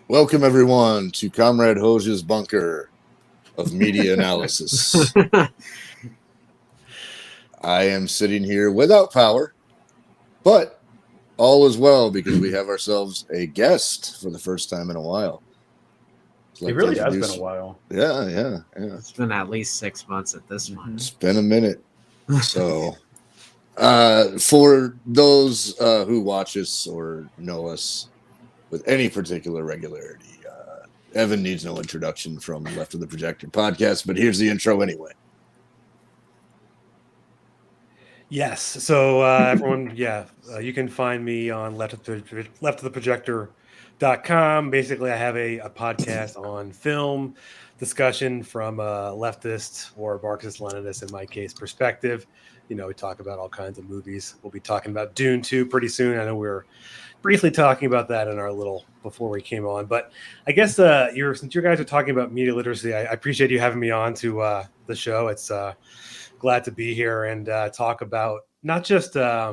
Welcome, everyone, to Comrade Hoge's bunker of media analysis. I am sitting here without power, but all is well because we have ourselves a guest for the first time in a while. It really has been a while. Yeah. It's been at least 6 months at this point. It's been a minute. So, for those who watch us or know us with any particular regularity, Evan needs no introduction from Left of the Projector podcast, but here's the intro anyway. Yes. So everyone, you can find me on Leftoftheprojectorpod.com. Basically, I have a podcast on film discussion from a leftist or Marxist-Leninist, in my case, perspective. You know, we talk about all kinds of movies. We'll be talking about Dune 2 pretty soon. I know we were briefly talking about that in our little before we came on, but I guess since you guys are talking about media literacy, I appreciate you having me on to the show. It's glad to be here and talk about not just I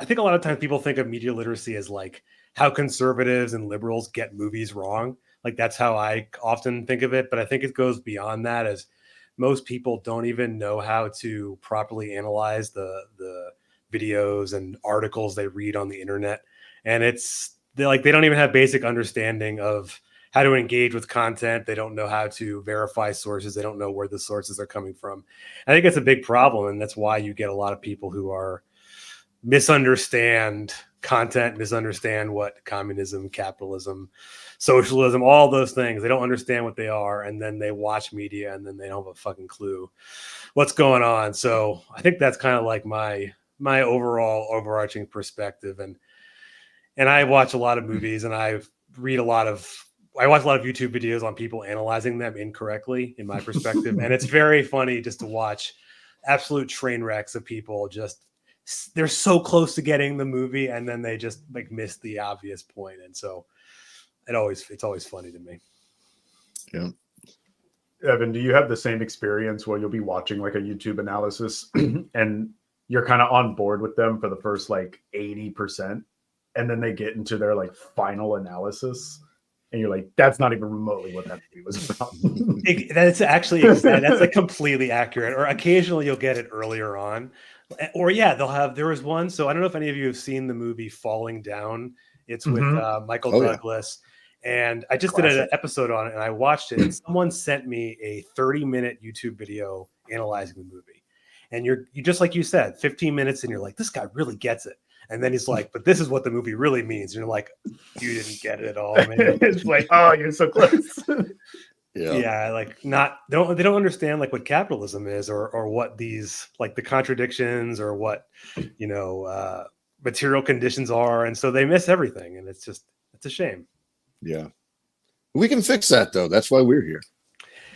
think a lot of times people think of media literacy as like how conservatives and liberals get movies wrong. Like that's how I often think of it, but I think it goes beyond that, as most people don't even know how to properly analyze the videos and articles they read on the internet. And they don't even have basic understanding of how to engage with content. They don't know how to verify sources. They don't know where the sources are coming from. I think it's a big problem. And that's why you get a lot of people who are misunderstand content, misunderstand what communism, capitalism, socialism, all those things. They don't understand what they are. And then they watch media and then they don't have a fucking clue what's going on. So I think that's kind of like my overall overarching perspective. And I watch a lot of movies and I watch a lot of YouTube videos on people analyzing them incorrectly, in my perspective. And it's very funny just to watch absolute train wrecks of people they're so close to getting the movie and then they just like miss the obvious point. And so it's always funny to me. Yeah. Evan, do you have the same experience where you'll be watching like a YouTube analysis and you're kind of on board with them for the first like 80%, and then they get into their like final analysis and you're like, that's not even remotely what that movie was about? That's like completely accurate. Or occasionally you'll get it earlier on. Or there was one. So I don't know if any of you have seen the movie Falling Down. It's with Michael Douglas. Yeah. And I just did an episode on it and I watched it. And someone sent me a 30-minute YouTube video analyzing the movie. And you just like you said, 15 minutes and you're like, this guy really gets it. And then he's like, but this is what the movie really means. And you're like, you didn't get it at all, man. It's like, oh, you're so close. Yeah, like they don't understand like what capitalism is or what these like the contradictions or what material conditions are, and so they miss everything, and it's a shame. Yeah, we can fix that though. That's why we're here.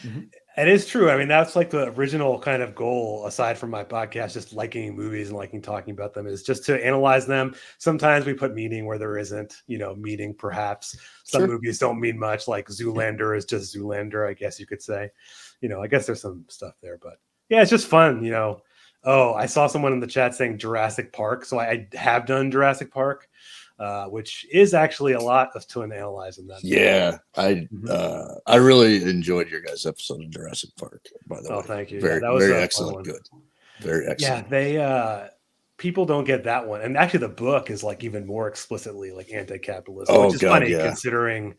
Mm-hmm. It is true. I mean, that's like the original kind of goal, aside from my podcast, just liking movies and liking talking about them, is just to analyze them. Sometimes we put meaning where there isn't, meaning perhaps. Some movies don't mean much, like Zoolander is just Zoolander, I guess you could say. I guess there's some stuff there, but yeah, it's just fun, Oh, I saw someone in the chat saying Jurassic Park. So I have done Jurassic Park. Which is actually a lot to analyze in that. Yeah, I really enjoyed your guys' episode of Jurassic Park. By the way, thank you. Very, that was very excellent. Good, very excellent. Yeah, people don't get that one, and actually, the book is like even more explicitly like anti-capitalist, which is funny considering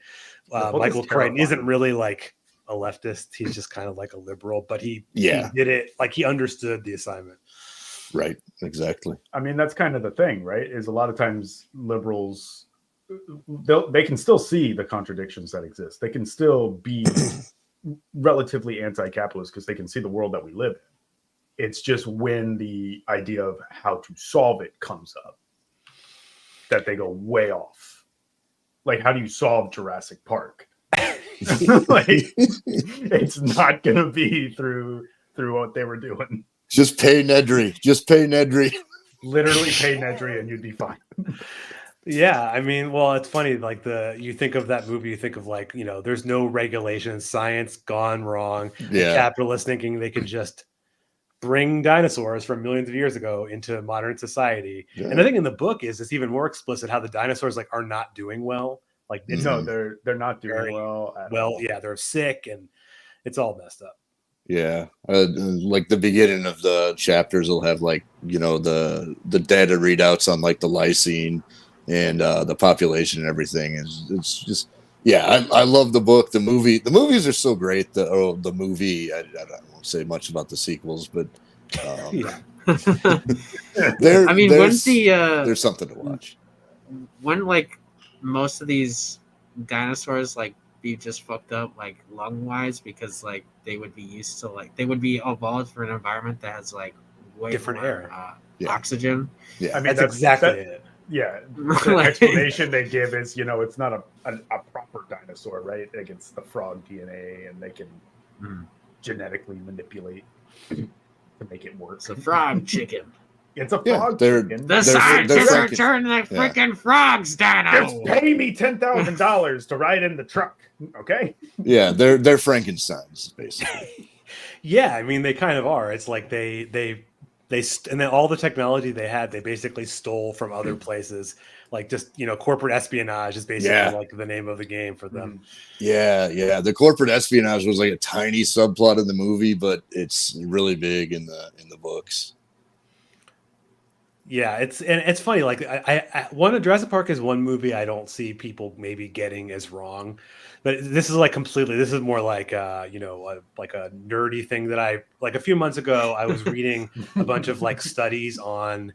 Michael Crichton isn't really like a leftist; he's just kind of like a liberal, but he did it like he understood the assignment. Right, exactly. I mean, that's kind of the thing, right? Is a lot of times liberals, they can still see the contradictions that exist. They can still be relatively anti-capitalist because they can see the world that we live in. It's just when the idea of how to solve it comes up that they go way off. Like, how do you solve Jurassic Park? Like, it's not going to be through what they were doing. Just pay Nedry. Literally pay Nedry and you'd be fine. Yeah, I mean, well, it's funny. Like you think of that movie, you think of like, there's no regulation, science gone wrong. Yeah. Capitalists thinking they could just bring dinosaurs from millions of years ago into modern society. Yeah. And I think in the book it's even more explicit how the dinosaurs like are not doing well. Like it's No, they're not doing Very well. At well, all. yeah, they're sick and it's all messed up. Yeah, like the beginning of the chapters will have like the data readouts on like the lysine and the population and everything. It's just I love the book. The movies are so great. The movie I won't say much about the sequels, but Yeah. I mean, when's there's something to watch. when like most of these dinosaurs like be just fucked up like lung wise because like they would be used to like they would be evolved for an environment that has like way Different more, air. Yeah. oxygen. Yeah, I mean, That's exactly it. Yeah, the Like- explanation they give is, it's not a proper dinosaur, right? Like it's the frog DNA, and they can genetically manipulate to make it work. It's a frog chicken. It's a Yeah, frog they're- chicken. The They're scientists are Franken- turning the freaking frogs down. Just pay me $10,000 to ride in the truck, okay? yeah, they're Frankensteins basically. Yeah, I mean they kind of are. It's like they and then all the technology they had, they basically stole from other places. Like just corporate espionage is basically like the name of the game for them. Yeah. The corporate espionage was like a tiny subplot in the movie, but it's really big in the books. Yeah, it's funny. Like I Jurassic Park is one movie I don't see people maybe getting as wrong, but this is like completely. This is more like like a nerdy thing that I like. A few months ago, I was reading a bunch of like studies on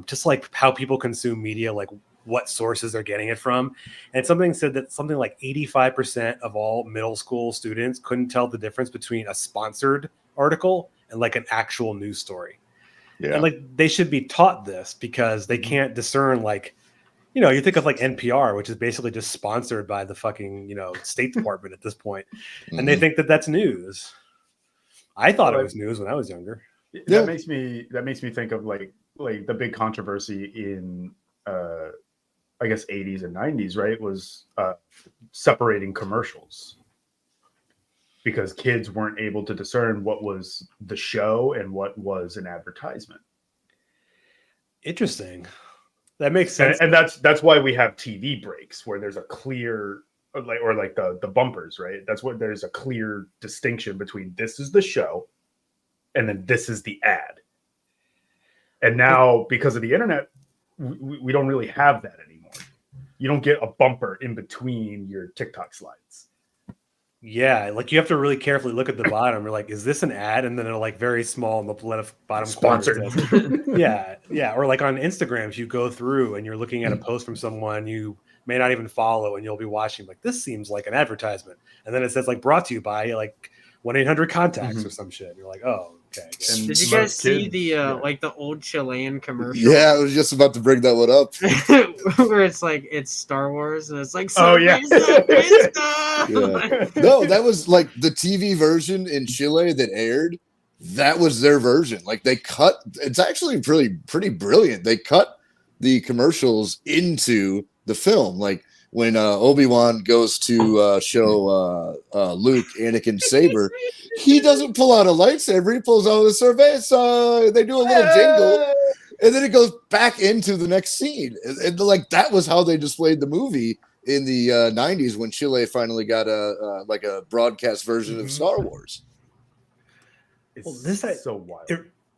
just like how people consume media, like what sources they're getting it from, and something said that something like 85% of all middle school students couldn't tell the difference between a sponsored article and like an actual news story. Yeah. And like they should be taught this because they can't discern like, you think of like NPR, which is basically just sponsored by the fucking, State Department at this point. And they think that that's news. I thought it was news when I was younger. That makes me think of like the big controversy in I guess 80s and 90s, right? Was separating commercials. Because kids weren't able to discern what was the show and what was an advertisement. Interesting. That makes sense. And that's why we have TV breaks where there's a clear or like the bumpers, right? That's what there's a clear distinction between this is the show and then this is the ad. And now because of the internet, we don't really have that anymore. You don't get a bumper in between your TikTok slides. Yeah, like you have to really carefully look at the bottom. You're like, is this an ad? And then it'll like very small in the bottom Sponsored. corner. Yeah. Or like on Instagram, if you go through and you're looking at a post from someone you may not even follow, and you'll be watching like this seems like an advertisement, and then it says like brought to you by like 1-800-CONTACTS or some shit. And you're like, oh, okay. Did you guys see the like the old Chilean commercial? Yeah, I was just about to bring that one up. Where it's Star Wars and it's like Yeah. No, that was like the TV version in Chile that aired. That was their version. Like they cut. It's actually pretty brilliant. They cut the commercials into the film. Like when Obi-Wan goes to show Luke Anakin's saber, he doesn't pull out a lightsaber. He pulls out a cerveza. They do a little jingle, and then it goes back into the next scene. And like that was how they displayed the movie in the 90s when Chile finally got a broadcast version of Star Wars. It's so wild.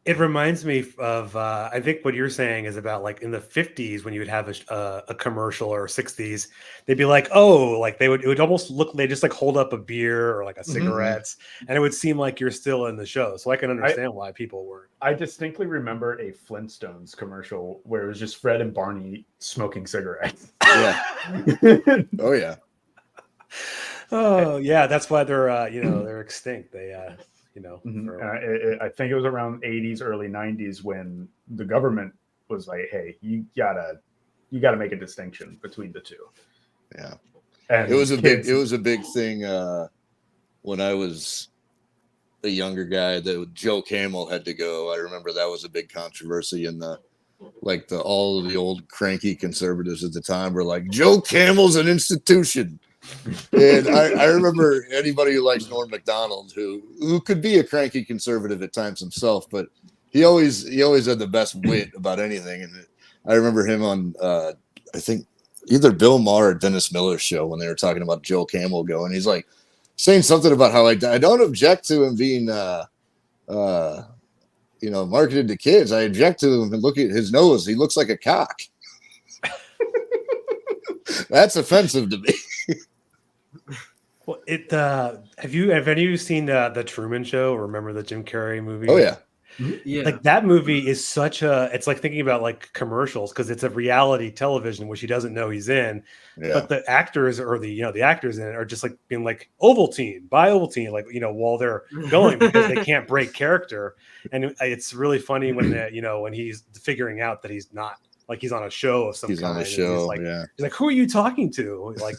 It reminds me of I think what you're saying is about like in the 50s when you would have a commercial, or 60s, they'd be like, oh, like it would almost look, they just like hold up a beer or like a cigarettes, and it would seem like you're still in the show. So I can understand why people were. I distinctly remember a Flintstones commercial where it was just Fred and Barney smoking cigarettes. Yeah. Oh yeah. Oh yeah, that's why they're they're extinct. They I think it was around 80s, early 90s when the government was like, "Hey, you gotta make a distinction between the two." Yeah, and it was a big thing when I was a younger guy. That Joe Camel had to go. I remember that was a big controversy in all of the old cranky conservatives at the time were like, Joe Camel's an institution. And I remember anybody who likes Norm Macdonald, who could be a cranky conservative at times himself, but he always had the best wit about anything. And I remember him on I think either Bill Maher or Dennis Miller's show when they were talking about Joel Camel going. He's like saying something about how I don't object to him being marketed to kids. I object to him and look at his nose. He looks like a cock. That's offensive to me. Well, have any of you seen the Truman Show? Or remember the Jim Carrey movie? Oh yeah. Yeah. Like that movie is it's like thinking about like commercials because it's a reality television which he doesn't know he's in, Yeah. but the actors or the actors in it are just like being like Ovaltine, buy Ovaltine, like while they're going because they can't break character, and it's really funny when when he's figuring out that he's not. Like he's on a show of some He's kind. on a show. He's like, who are you talking to? Like,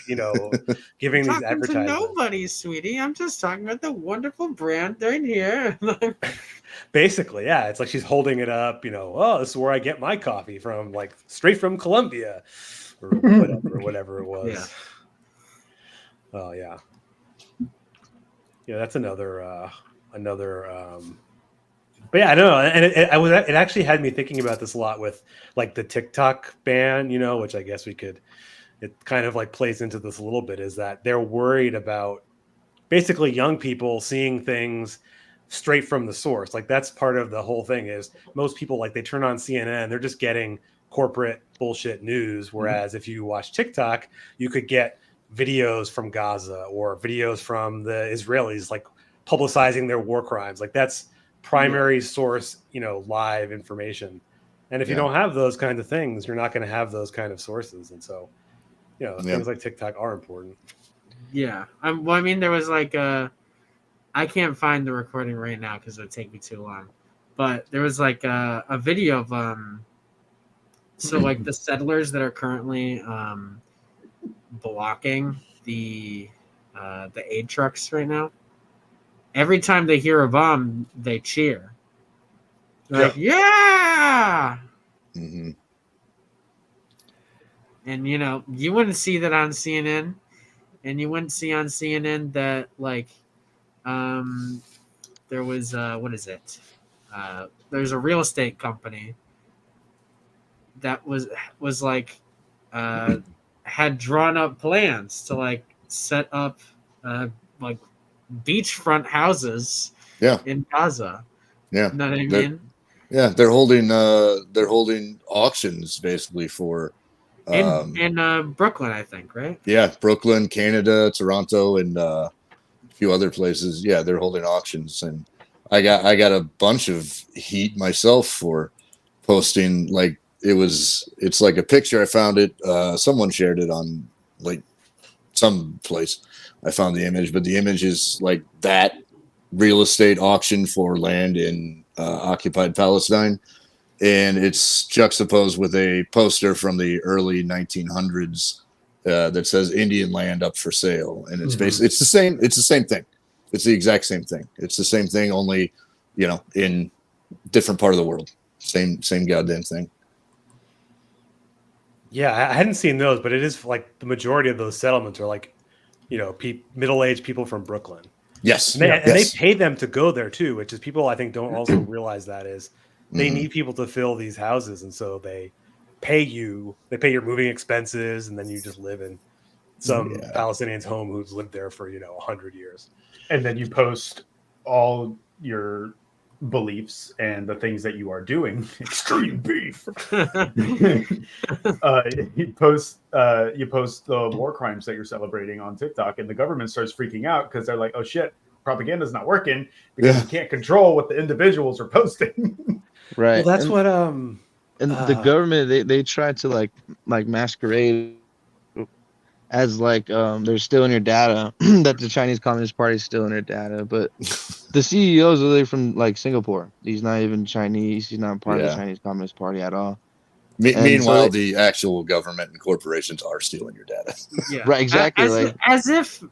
giving these talking to advertisements. nobody, sweetie. I'm just talking about the wonderful brand right here. Basically, yeah. It's like she's holding it up, oh, this is where I get my coffee from, like straight from Colombia or whatever it was. Yeah. Oh yeah. Yeah, that's another but yeah, I don't know, and it actually had me thinking about this a lot with like the TikTok ban, which I guess it kind of like plays into this a little bit, is that they're worried about basically young people seeing things straight from the source. Like that's part of the whole thing is most people, like they turn on CNN, they're just getting corporate bullshit news. Whereas if you watch TikTok, you could get videos from Gaza or videos from the Israelis, like publicizing their war crimes. Like that's primary source, live information. And if you don't have those kinds of things, you're not going to have those kind of sources. And so, things like TikTok are important. Yeah. Well, I mean, there was like I can't find the recording right now because it would take me too long. But there was like a video of so like the settlers that are currently blocking the aid trucks right now. Every time they hear a bomb, they cheer. Like, yeah! Mm-hmm. And, you wouldn't see that on CNN. And you wouldn't see on CNN that, like, there was, what is it? There's a real estate company that was like, had drawn up plans to, like, set up, like, beachfront houses in Gaza. Yeah. You know what I mean? Yeah, they're holding auctions basically for in Brooklyn, I think, right? Yeah, Brooklyn, Canada, Toronto, and a few other places. Yeah, they're holding auctions, and I got a bunch of heat myself for posting. Like it's like a picture. I found it. Someone shared it on like some place. I found the image, but the image is like that real estate auction for land in occupied Palestine. And it's juxtaposed with a poster from the early 1900s that says Indian land up for sale. And it's basically, it's the same thing. It's the exact same thing. It's the same thing, only, in different part of the world. Same goddamn thing. Yeah, I hadn't seen those, but it is like the majority of those settlements are like, middle-aged people from Brooklyn. Yes. And they pay them to go there too, which is people I think don't also realize that is they need people to fill these houses. And so they pay your moving expenses, and then you just live in some Palestinian's home who's lived there for, 100 years. And then you post all your beliefs and the things that you are doing. Extreme beef. You post the war crimes that you're celebrating on TikTok, and the government starts freaking out because they're like, oh shit, propaganda's not working because we can't control what the individuals are posting. Right. Well, that's what and the government they try to like masquerade as like they're stealing your data, that the Chinese Communist Party is stealing their data, but the CEO is literally from like Singapore. He's not even Chinese. He's not part of the Chinese Communist Party at all. Meanwhile, the actual government and corporations are stealing your data. Yeah, right. Exactly. As if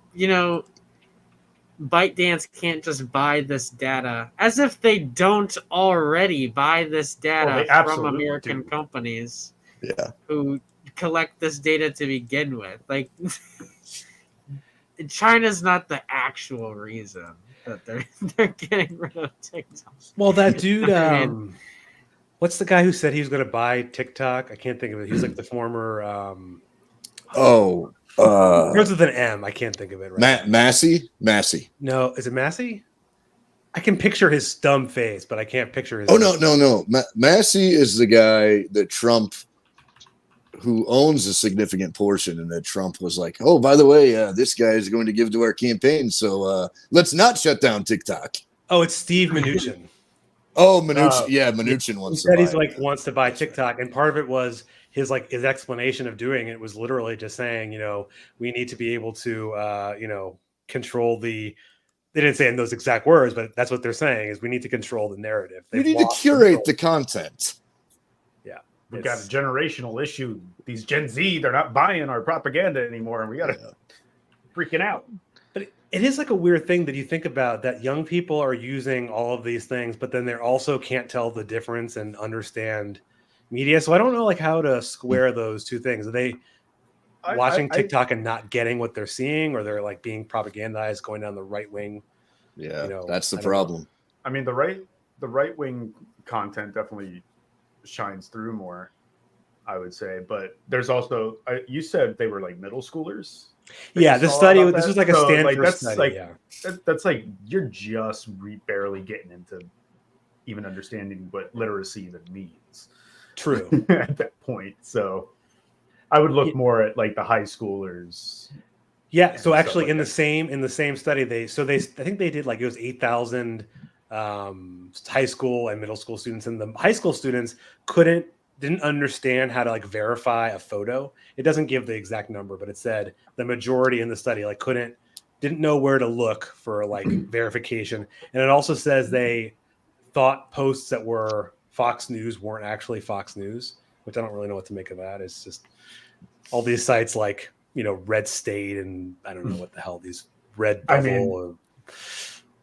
ByteDance can't just buy this data, as if they don't already buy this data from American companies who collect this data to begin with. Like, China's not the actual reason that they're getting rid of TikTok. Well, that dude, what's the guy who said he was going to buy TikTok? I can't think of it. He's like the former Oh, Starts with an M. I can't think of it right now. Massey. No, is it Massey? I can picture his dumb face, but I can't picture his. Oh no. Massey is the guy that Trump, who owns a significant portion, and that Trump was like, "Oh, by the way, this guy is going to give to our campaign, so let's not shut down TikTok." Oh, it's Steve Mnuchin. Oh, Mnuchin. Mnuchin He wants said to he's buy like it. wants to buy TikTok, and part of it was his explanation of doing it was literally just saying, we need to be able to, control the. They didn't say in those exact words, but that's what they're saying is we need to control the narrative. We need to curate the content. Yeah, We've got a generational issue. These Gen Z, they're not buying our propaganda anymore, and we got to freaking out. But it is like a weird thing that you think about that young people are using all of these things, but then they also can't tell the difference and understand media. So I don't know how to square those two things. Are they watching TikTok and not getting what they're seeing, or they're being propagandized going down the right wing? Yeah, that's the problem. I mean, the right wing content definitely shines through more, I would say. But there's also you said they were middle schoolers. Yeah, this was like a Stanford study. That's you're just barely getting into even understanding what literacy even means. True. At that point, so I would look more at the high schoolers. Yeah. So actually, in the same study, I think they did it was 8,000 high school and middle school students, and the high school students didn't understand how to verify a photo. It doesn't give the exact number, but it said the majority in the study didn't know where to look for verification, and it also says they thought posts that were Fox News weren't actually Fox News, which I don't really know what to make of that. It's just all these sites Red State and I don't know what the hell these Red Devil.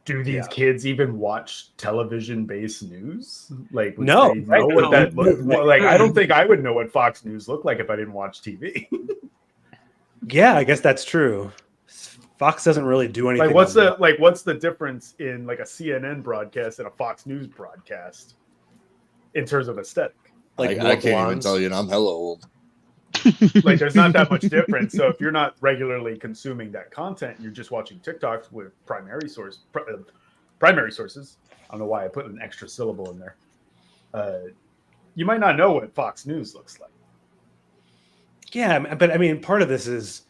Do these kids even watch television-based news? No, they know what that looks like. I don't think I would know what Fox News looked like if I didn't watch TV. Yeah, I guess that's true. Fox doesn't really do anything. What's the difference in a CNN broadcast and a Fox News broadcast in terms of aesthetic? I can't even tell you, and I'm hella old. There's not that much difference. So if you're not regularly consuming that content, you're just watching TikToks with primary sources. I don't know why I put an extra syllable in there. You might not know what Fox News looks like. Yeah, but I mean, part of this is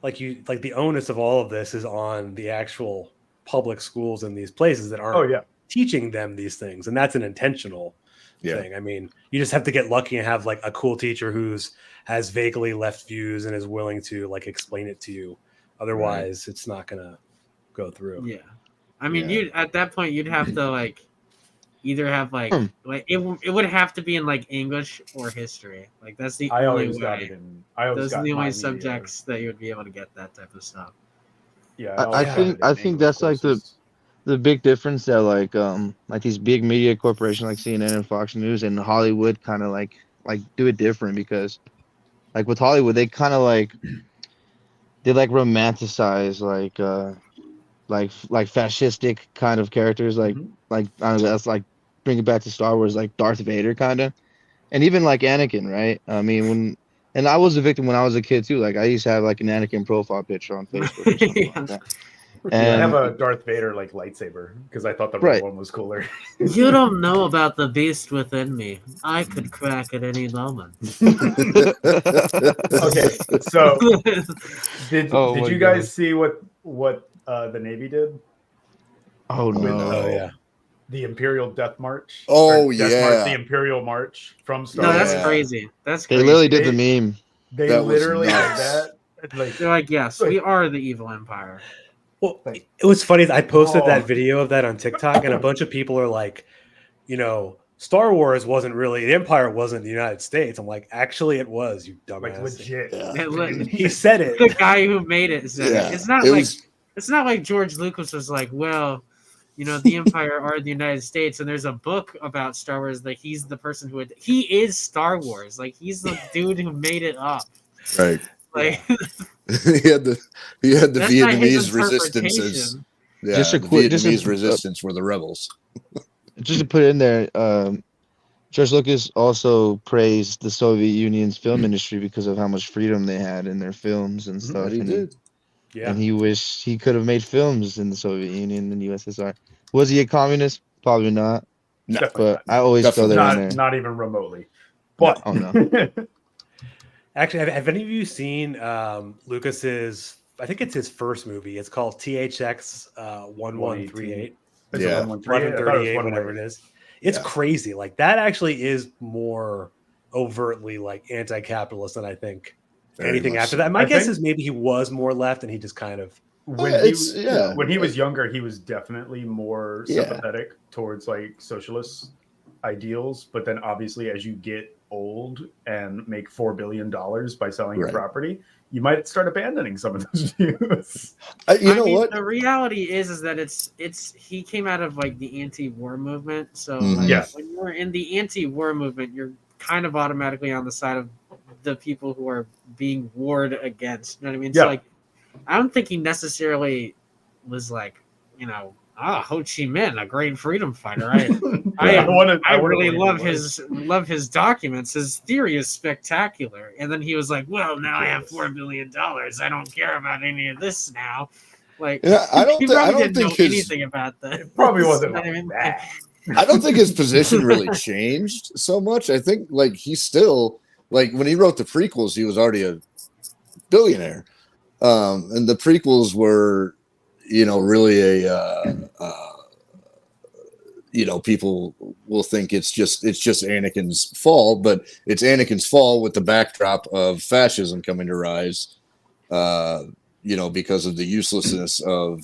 the onus of all of this is on the actual public schools in these places that aren't teaching them these things, and that's an intentional thing. I mean, you just have to get lucky and have a cool teacher has vaguely left views and is willing to explain it to you. Otherwise, it's not gonna go through. Yeah, I mean, you at that point you'd have to either have it would have to be in English or history. That's the only way. Those are the only subjects that you would be able to get that type of stuff. Yeah, I think that's the big difference that these big media corporations like CNN and Fox News and Hollywood kind of do it different, because with Hollywood they kind of they romanticize fascistic kind of characters I don't know, that's bring it back to Star Wars, Darth Vader kind of, and even Anakin, right? I mean, and I was a victim when I was a kid too. I used to have an Anakin profile picture on Facebook or something like that. And I have a Darth Vader lightsaber because I thought the red one was cooler. You don't know about the beast within me. I could crack at any moment. Okay, so did you guys see what the Navy did? Oh no! Oh yeah. The Imperial Death March. The Imperial March from Star Wars. Wars. No, that's crazy. That's crazy. They literally did the meme. They literally did that. They're yes, we are the evil empire. Well, it was funny. I posted that video of that on TikTok, and a bunch of people are Star Wars wasn't really, the Empire wasn't the United States. I'm actually it was, you dumbass. Legit. Yeah. He said it. The guy who made it said it. It's not like George Lucas was well, the Empire are the United States, and there's a book about Star Wars. He's the person he is Star Wars. He's the dude who made it up. Right. he had the Vietnamese resistance. Resistance were the rebels. Just to put in there, George Lucas also praised the Soviet Union's film industry because of how much freedom they had in their films and stuff. That he and did. Yeah. And he wished he could have made films in the Soviet Union and USSR. Was he a communist? Probably not. No. Definitely But I always throw Definitely that in there. not even remotely. But Oh no. Actually, have any of you seen Lucas's? I think it's his first movie. It's called THX 1138. Is it Yeah. 1138? I thought it was 1138, whatever 118. it is. It's Yeah. crazy. Like that actually is more overtly like anti-capitalist than I think Very anything much after so. that. My I guess think- is maybe he was more left and he just kind of When he was younger, he was definitely more Yeah. sympathetic towards like socialist ideals. But then obviously, as you get old and make $4 billion by selling your Right. property, you might start abandoning some of those views. You know what? The reality is that it's he came out of like the anti-war movement. So Mhm. like, Yes. when you're in the anti-war movement, you're kind of automatically on the side of the people who are being warred against. You know what I mean? Yeah. So like, I don't think he necessarily was like, Ho Chi Minh, a great freedom fighter. I really love his documents. His theory is spectacular. And then he was like, well, now I have $4 billion. I don't care about any of this now. Like, Yeah, I don't he thi- I probably don't didn't know think his- anything about that. It probably wasn't You know what I mean? that. I don't think his position really changed so much. I think like he still like when he wrote the prequels, he was already a billionaire. And the prequels were, really people will think it's just Anakin's fall, but it's Anakin's fall with the backdrop of fascism coming to rise, because of the uselessness of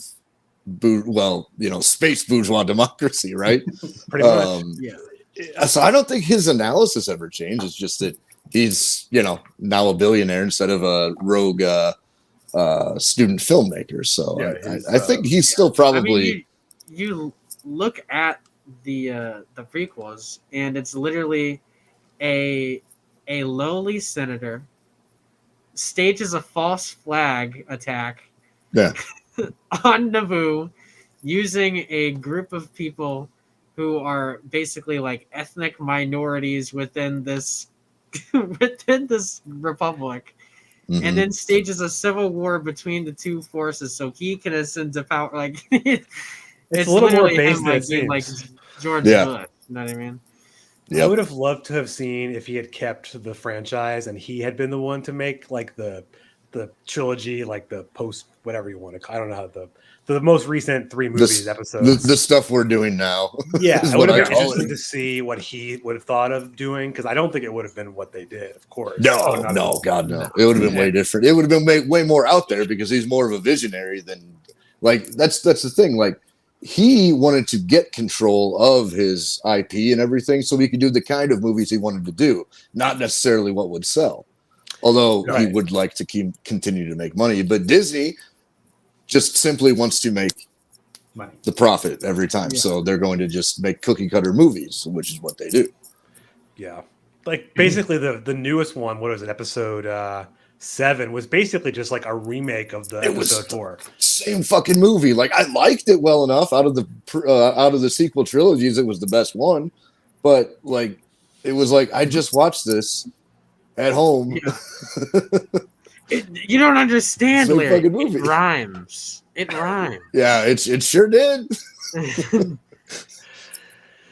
space bourgeois democracy, right? pretty much. Yeah. So I don't think his analysis ever changed. It's just that he's, now a billionaire instead of a rogue student filmmaker. So Yeah, I think he's still probably. I mean, you look at the prequels, and it's literally a lowly senator stages a false flag attack Yeah. on Naboo using a group of people who are basically like ethnic minorities within this republic. Mhm. And then stages a civil war between the two forces, so he can ascend to power. Like it's a little more literally based him, than like it being like seems. George Yeah. Bush. You know what I mean? I would have loved to have seen if he had kept the franchise and he had been the one to make like the trilogy, like the post whatever you want to call. I don't know how the most recent 3 movies episodes. The stuff we're doing now. Yeah, is it would what have I been call interesting it. to see what he would have thought of doing, because I don't think it would have been what they did, of course. No, God, no. It would have been way different. It would have been way more out there because he's more of a visionary than that's the thing. Like he wanted to get control of his IP and everything so he could do the kind of movies he wanted to do, not necessarily what would sell. Although he would like to continue to make money, but Disney just simply wants to make Money. the profit every time. Yeah. So they're going to just make cookie cutter movies, which is what they do. Yeah. Like basically the newest one, what was it, episode 7, was basically just like a remake of the episode 4. Same fucking movie. Like I liked it well enough out of the sequel trilogies. It was the best one, but like it was like I just watched this at home. Yeah. You don't understand, Same Larry. fucking movie. It rhymes. It rhymes. Yeah, it sure did.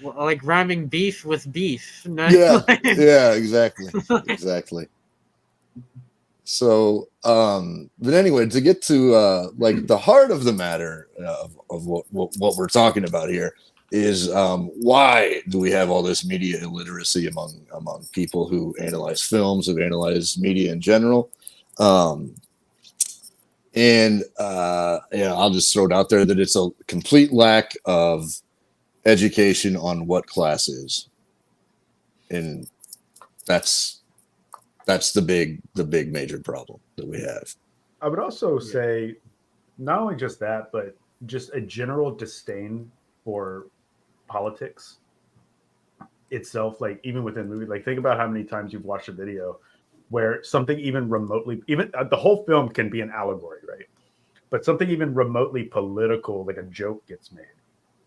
Well, like rhyming beef with beef. Yeah, exactly. So, but anyway, to get to like the heart of the matter of what we're talking about here is why do we have all this media illiteracy among people who analyze films, who analyze media in general? I'll just throw it out there that it's a complete lack of education on what class is, and that's the big major problem that we have. I would also say not only just that, but just a general disdain for politics itself. Like even within movie, like think about how many times you've watched a video where something even remotely, even the whole film can be an allegory, right? But something even remotely political, like a joke gets made.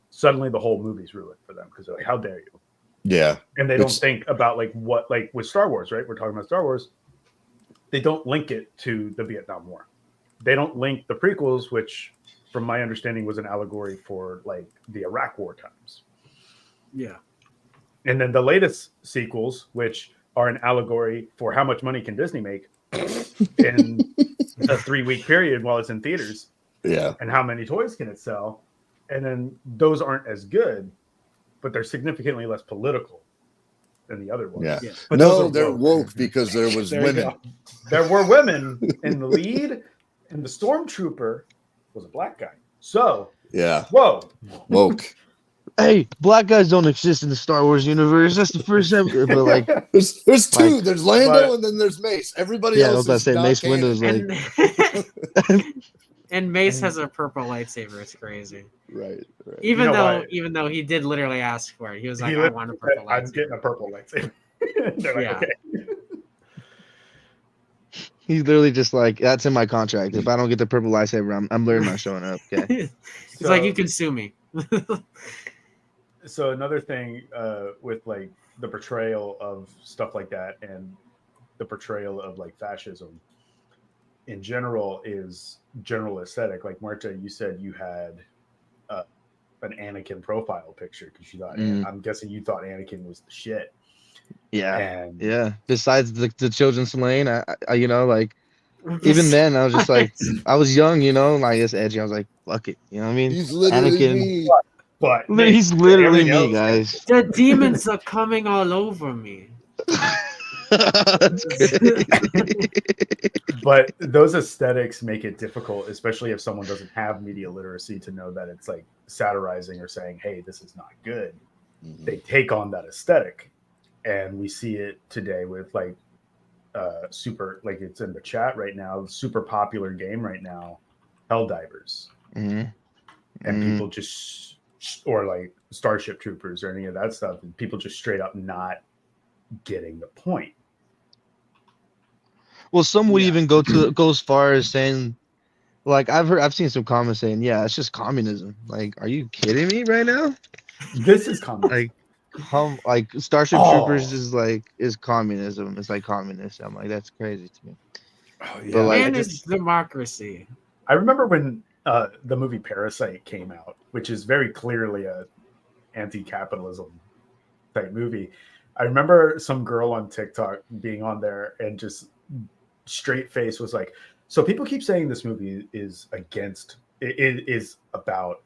Suddenly the whole movie's ruined for them because they're like, how dare you? Yeah. And they don't think about like what, like with Star Wars, right? We're talking about Star Wars. They don't link it to the Vietnam War. They don't link the prequels, which from my understanding was an allegory for like the Iraq War times. Yeah. And then the latest sequels, which are an allegory for how much money can Disney make in a 3-week period while it's in theaters. Yeah. And how many toys can it sell? And then those aren't as good, but they're significantly less political than the other ones. Yeah. Yeah. But No, they're woke because there was There you women. go. There were women in the lead, and the stormtrooper was a black guy. So, Yeah. whoa. Woke. Hey, black guys don't exist in the Star Wars universe. That's the first ever. But like, There's two. Like, There's Lando but- and then there's Mace. Everybody yeah, I else was about to is say not Mace canon. Windu's like, And Mace has a purple lightsaber. It's crazy. Right. Even You know though, why? even though he did literally ask for it, he was like, He "I literally want a said, purple I'm lightsaber." getting a purple lightsaber. They're like, Yeah. okay. he's literally just like, that's in my contract. If I don't get the purple lightsaber, I'm literally not showing up. Okay. He's like, "You can sue me." So another thing with like the portrayal of stuff like that and the portrayal of like fascism in general is general aesthetic. Like Marta, you said you had an Anakin profile picture because you thought, I'm guessing you thought Anakin was the shit. Yeah. And Yeah. Besides the children's lane, I you know, like, even then, I was just like, I was young, you know, like, it's edgy. I was like, fuck it. You know what I mean? He's literally Anakin. me. but He's literally everything me, else- guys. The demons are coming all over me. That's great. But those aesthetics make it difficult, especially if someone doesn't have media literacy, to know that it's like satirizing or saying, hey, this is not good. Mhm. They take on that aesthetic, and we see it today with like super, like it's in the chat right now, super popular game right now, Helldivers. Mhm. And Mhm. people just, or like Starship Troopers or any of that stuff, and people just straight up not getting the point. Well, some would Yeah. even go as far as saying, like, I've seen some comments saying, yeah, it's just communism. Like, are you kidding me right now? This is communism. Like Starship Oh. Troopers is communism. It's like communist. I'm like, that's crazy to me. Oh, But, like, Man, it's democracy. I remember when the movie Parasite came out, which is very clearly a anti-capitalism type movie. I remember some girl on TikTok being on there and just straight face was like, so people keep saying this movie is against, it is about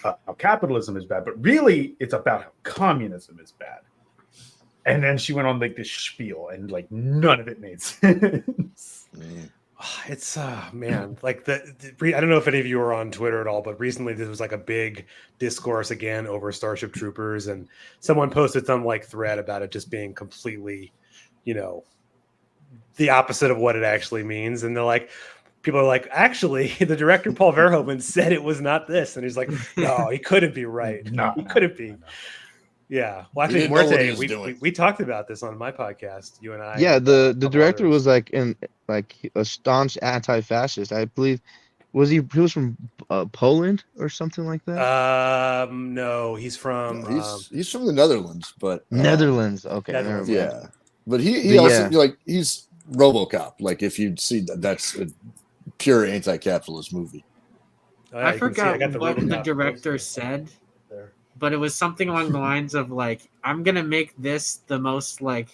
how capitalism is bad, but really it's about how communism is bad. And then she went on like this spiel and like none of it made sense. Mm. It's man, like I don't know if any of you are on Twitter at all, but recently there was like a big discourse again over Starship Troopers, and someone posted some like thread about it just being completely, you know, the opposite of what it actually means. And they're like, people are like, actually, the director Paul Verhoeven said it was not this, and he's like, no, he couldn't be right. He couldn't be. Yeah. Well, I He think didn't know what he Morte, was doing. we talked about this on my podcast, you and I. Yeah, the director others. was like a staunch anti-fascist. I believe he was from Poland or something like that. No, he's from He's from the Netherlands, but Netherlands. Okay, Netherlands, never mind. yeah. But he But also yeah. like he's RoboCop. Like if you'd see that's a pure anti-capitalist movie. Oh, yeah, I you can see forgot got what the RoboCop director poster said, there. but it was something along the lines of like, I'm gonna make this the most like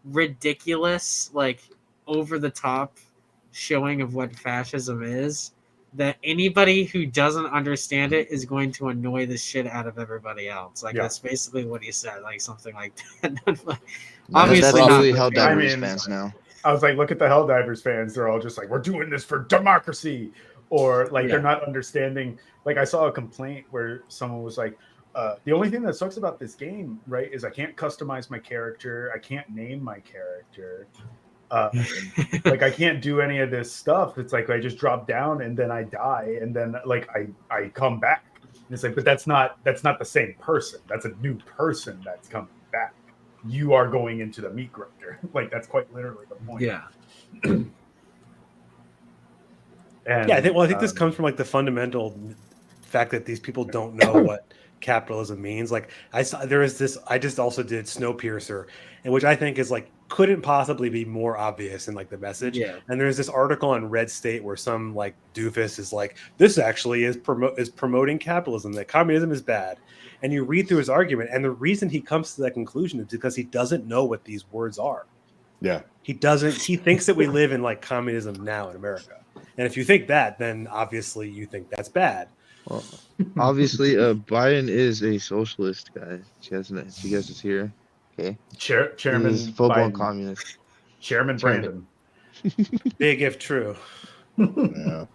ridiculous, like over the top showing of what fascism is, that anybody who doesn't understand it is going to annoy the shit out of everybody else. Like Yeah. that's basically what he said, like something like that. That's Obviously That's not really the how case. I Helldivers mean, fans now. I was like, look at the Helldivers fans. They're all just like, we're doing this for democracy. Or like, Yeah. they're not understanding. Like I saw a complaint where someone was like, the only thing that sucks about this game, right, is I can't customize my character. I can't name my character. Like I can't do any of this stuff. It's like I just drop down and then I die and then like I come back. And it's like, but that's not the same person. That's a new person that's coming back. You are going into the meat grinder. Like that's quite literally the point. Yeah. And, Yeah, I think this comes from like the fundamental fact that these people don't know what capitalism means. Like I saw there is this. I just also did Snowpiercer, and which I think is like couldn't possibly be more obvious in like the message. Yeah. And there's this article on Red State where some like doofus is like, this actually is promoting capitalism, that communism is bad. And you read through his argument, and the reason he comes to that conclusion is because he doesn't know what these words are. Yeah. He thinks that we live in like communism now in America. And if you think that, then obviously you think that's bad. Well, obviously, Biden is a socialist, guys. You guys is here. Okay. Chairman He's full-blown Biden. communist. Chairman Brandon. Big if true. Yeah.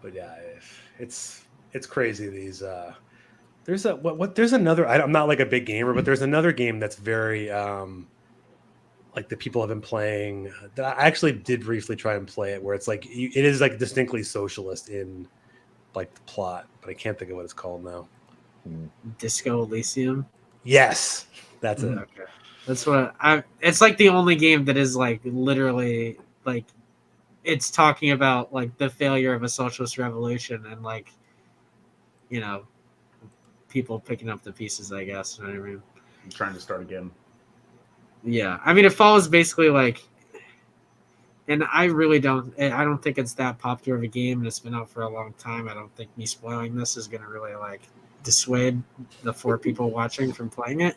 But yeah, it's crazy. These there's another. I'm not like a big gamer, but there's another game that's very like the people have been playing. That I actually did briefly try and play it, where it's like it is like distinctly socialist in like the plot, but I can't think of what it's called now. Disco Elysium. Yes, that's it. Okay. That's what it's like the only game that is like literally like it's talking about like the failure of a socialist revolution and like, you know, people picking up the pieces, I guess. You know what I mean? I'm trying to start again. Yeah. I mean, it follows basically like, and I don't think it's that popular of a game, and it's been out for a long time. I don't think me spoiling this is going to really like dissuade the 4 people watching from playing it.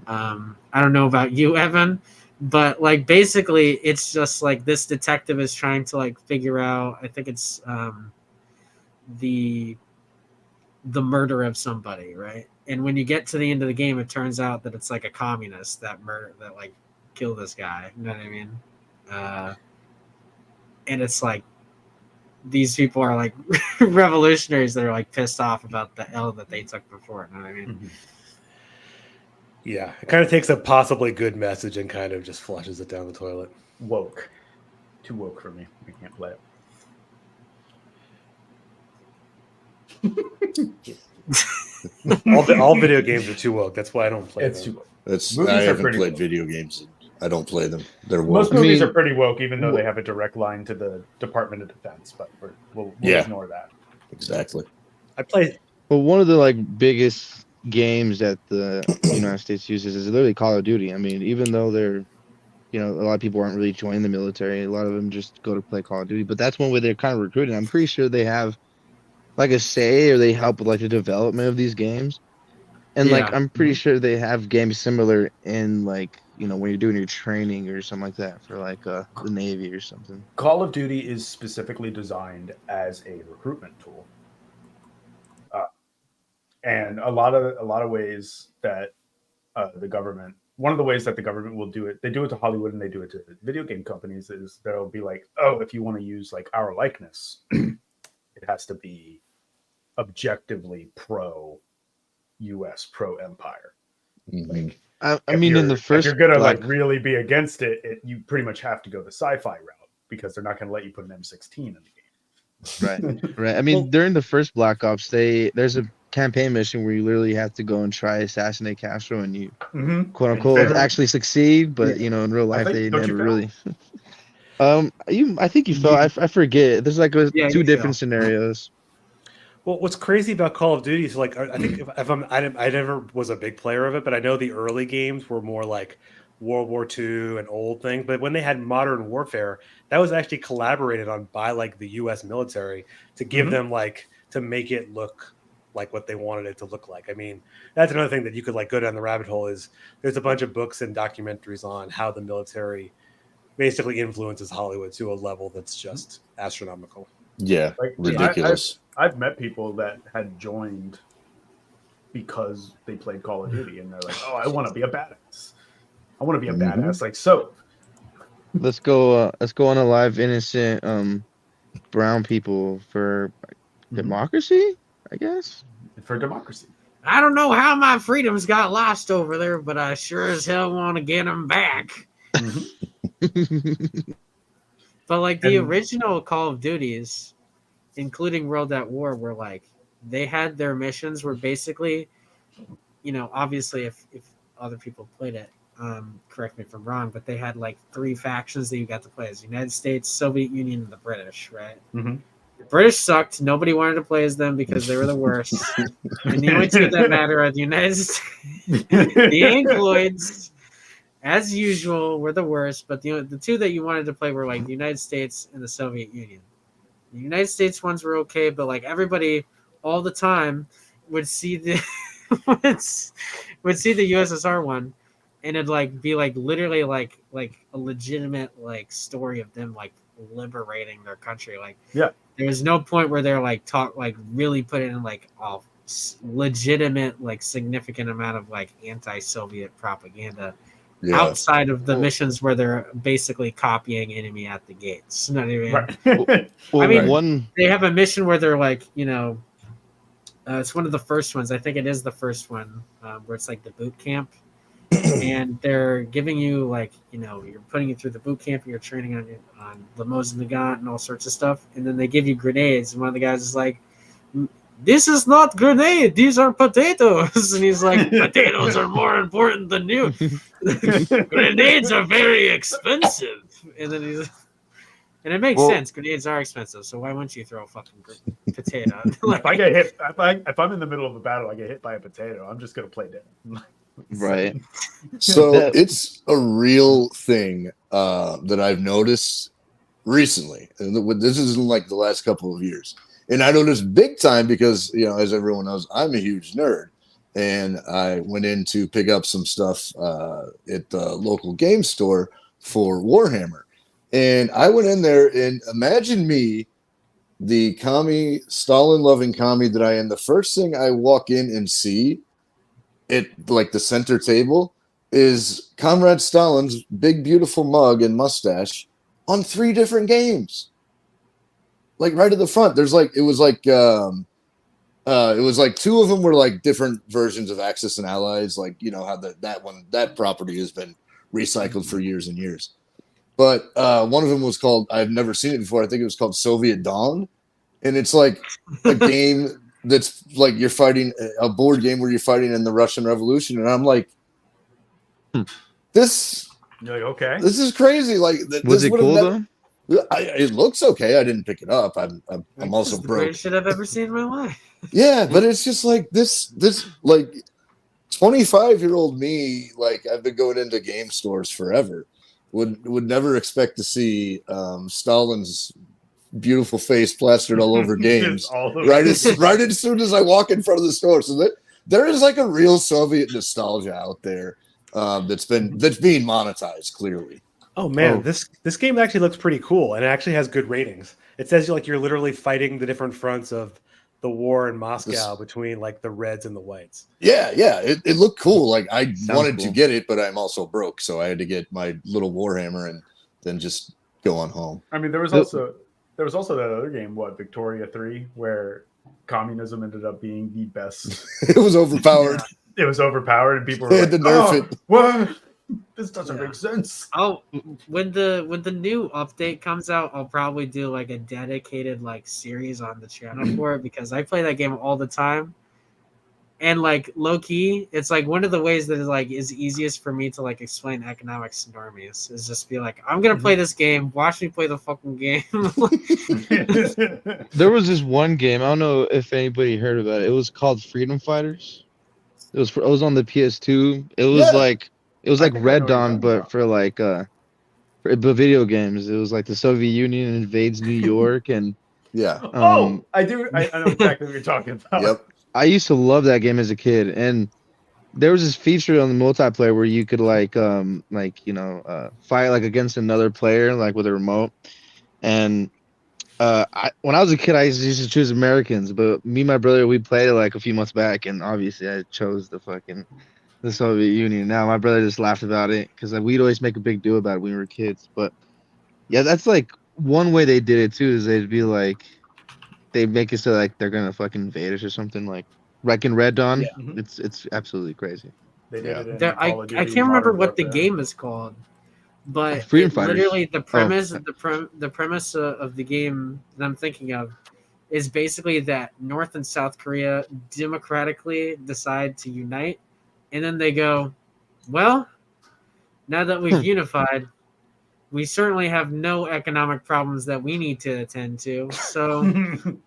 I don't know about you, Evan, but like basically it's just like this detective is trying to like figure out, I think it's the murder of somebody, right? And when you get to the end of the game, it turns out that it's like a communist that like killed this guy. You know what I mean? And it's like these people are like revolutionaries that are like pissed off about the L that they took before. You know what I mean? Mm-hmm. Yeah, it kind of takes a possibly good message and kind of just flushes it down the toilet. Woke. Too woke for me. I can't play it. all video games are too woke. That's why I don't play It's them. too woke. That's Movies I are haven't pretty played woke. video games. I don't play them. They're woke. Most movies mean- are pretty woke, even though they have a direct line to the Department of Defense, but we'll Yeah. ignore that. Exactly. I play. Well, one of the like biggest games that the United States uses is literally Call of Duty. I mean, even though they're, you know, a lot of people aren't really joining the military. A lot of them just go to play Call of Duty. But that's one way they're kind of recruiting. I'm pretty sure they have like a say, or they help with like the development of these games. And like Yeah. I'm pretty sure they have games similar in like, you know, when you're doing your training or something like that for like the Navy or something. Call of Duty is specifically designed as a recruitment tool, and a lot of ways that the government. One of the ways that the government will do it, they do it to Hollywood and they do it to video game companies, is they'll be like, oh, if you want to use like our likeness, it has to be objectively pro-US, pro-empire. Mhm. I If mean, in you're- the first, if you're gonna like, like really be against it, you pretty much have to go the sci-fi route because they're not going to let you put an M16 in the game. right. I mean, Well- during the first Black Ops, there's a campaign mission where you literally have to go and try assassinate Castro, and you Mm-hmm. quote unquote failed. actually succeed, but Yeah. you know, in real life think- they don't never you fail? really. I think you fell. I forget. There's like Yeah, two you different fail. scenarios. Well, what's crazy about Call of Duty is like I think I never was a big player of it, but I know the early games were more like World War II and old things. But when they had Modern Warfare, that was actually collaborated on by like the U.S. military to give Mhm. them like to make it look like what they wanted it to look like. I mean, that's another thing that you could like go down the rabbit hole. Is there's a bunch of books and documentaries on how the military basically influences Hollywood to a level that's just astronomical. Yeah. Like, Ridiculous. I've met people that had joined because they played Call of Duty, and they're like, "Oh, I want to be a badass. I want to be a Mhm. badass." Like, so Let's go on a live innocent brown people for democracy, I guess. for democracy. I don't know how my freedoms got lost over there, but I sure as hell want to get them back. But like the And- original Call of Duties, including World at War, were like they had their missions were basically, you know, obviously if other people played it, correct me if I'm wrong, but they had like 3 factions that you got to play as: United States, Soviet Union, and the British, right? Mhm. British sucked. Nobody wanted to play as them because they were the worst. And the only two that matter are the United States. The Angloids, as usual, were the worst. But the two that you wanted to play were like the United States and the Soviet Union. The United States ones were okay, but like everybody all the time would see the would see the USSR one, and it'd like be like literally like a legitimate like story of them like liberating their country. Like there was no point where they're like really put in like a legitimate like significant amount of like anti-Soviet propaganda outside of the missions where they're basically copying enemy at the gates. Not even. Right. I mean, they have a mission where they're like, it's one of the first ones. I think it is the first one where it's like the boot camp. And they're giving you like, you're putting you through the boot camp and you're training on Limos and Nagant and all sorts of stuff. And then they give you grenades. And one of the guys is like, this is not grenade. These are potatoes. And he's like, potatoes are more important than you. Grenades are very expensive. And then and it makes sense. Grenades are expensive. So why wouldn't you throw a fucking potato? Like, if I get hit, if I'm in the middle of a battle, I get hit by a potato, I'm just going to play dead. Right. So it's a real thing that I've noticed recently. And this is in like the last couple of years. And I noticed big time because, as everyone knows, I'm a huge nerd. And I went in to pick up some stuff at the local game store for Warhammer. And I went in there and imagine me, the commie, Stalin-loving commie that I am. The first thing I walk in and see at like the center table is Comrade Stalin's big, beautiful mug and mustache on 3 different games. Like right at the front, there's like, it was like 2 of them were like different versions of Axis and Allies. Like, how that property has been recycled for years and years. But one of them was called, I've never seen it before. I think it was called Soviet Dawn. And it's like a game that's like you're fighting a board game where you're fighting in the Russian Revolution. And I'm like, this, you're like, okay, this is crazy. Like, was it cool though? It looks okay. I didn't pick it up. I'm also broke. Greatest shit I've ever seen in my life. Yeah, but it's just like this like 25-year-old me. Like I've been going into game stores forever. Would never expect to see Stalin's beautiful face plastered all over games right as soon as I walk in front of the store. So there is like a real Soviet nostalgia out there that's being monetized clearly. Oh man, this game actually looks pretty cool, and it actually has good ratings. It says you're literally fighting the different fronts of the war in Moscow between like the Reds and the Whites. Yeah, it looked cool. Like I wanted to get it, but I'm also broke, so I had to get my little Warhammer and then just go on home. I mean, there was also that other game, Victoria 3, where communism ended up being the best. It was overpowered. Yeah, it was overpowered, and people were had to nerf it. What? This doesn't make sense. Oh, when the new update comes out, I'll probably do like a dedicated like series on the channel for it because I play that game all the time. And like low key, it's like one of the ways that is easiest for me to like explain economics to normies is just be like, I'm gonna play this game, watch me play the fucking game. There was this one game, I don't know if anybody heard about it. It was called Freedom Fighters. It was on the PS2. It was like Red Dawn, but for like for video games. It was like the Soviet Union invades New York, and I do. I know exactly what you're talking about. Yep. I used to love that game as a kid, and there was this feature on the multiplayer where you could fight like against another player like with a remote. And when I was a kid, I used to choose Americans, but me and my brother, we played it like a few months back, and obviously I chose the Soviet Union. Now my brother just laughed about it because we'd always make a big deal about it when we were kids. But yeah, that's like one way they did it too, is they'd be like, they make it so like they're gonna fucking invade us or something, like Wrecking Red Dawn. Yeah. It's absolutely crazy. They did it I can't remember what the game is called, but literally the premise the premise of the game that I'm thinking of is basically that North and South Korea democratically decide to unite, and then they go, well, now that we've unified, we certainly have no economic problems that we need to attend to. So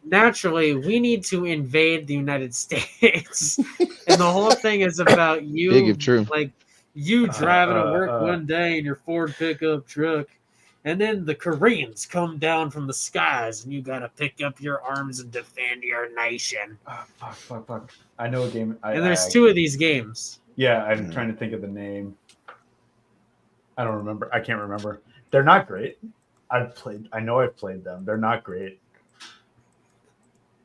naturally, we need to invade the United States. And the whole thing is about you, Big if true. like you driving to work one day in your Ford pickup truck. And then the Koreans come down from the skies, and you gotta pick up your arms and defend your nation. Fuck. I know a game. And there's two of these games. Yeah, I'm trying to think of the name. I don't remember. I can't remember. They're not great. I know I've played them. They're not great.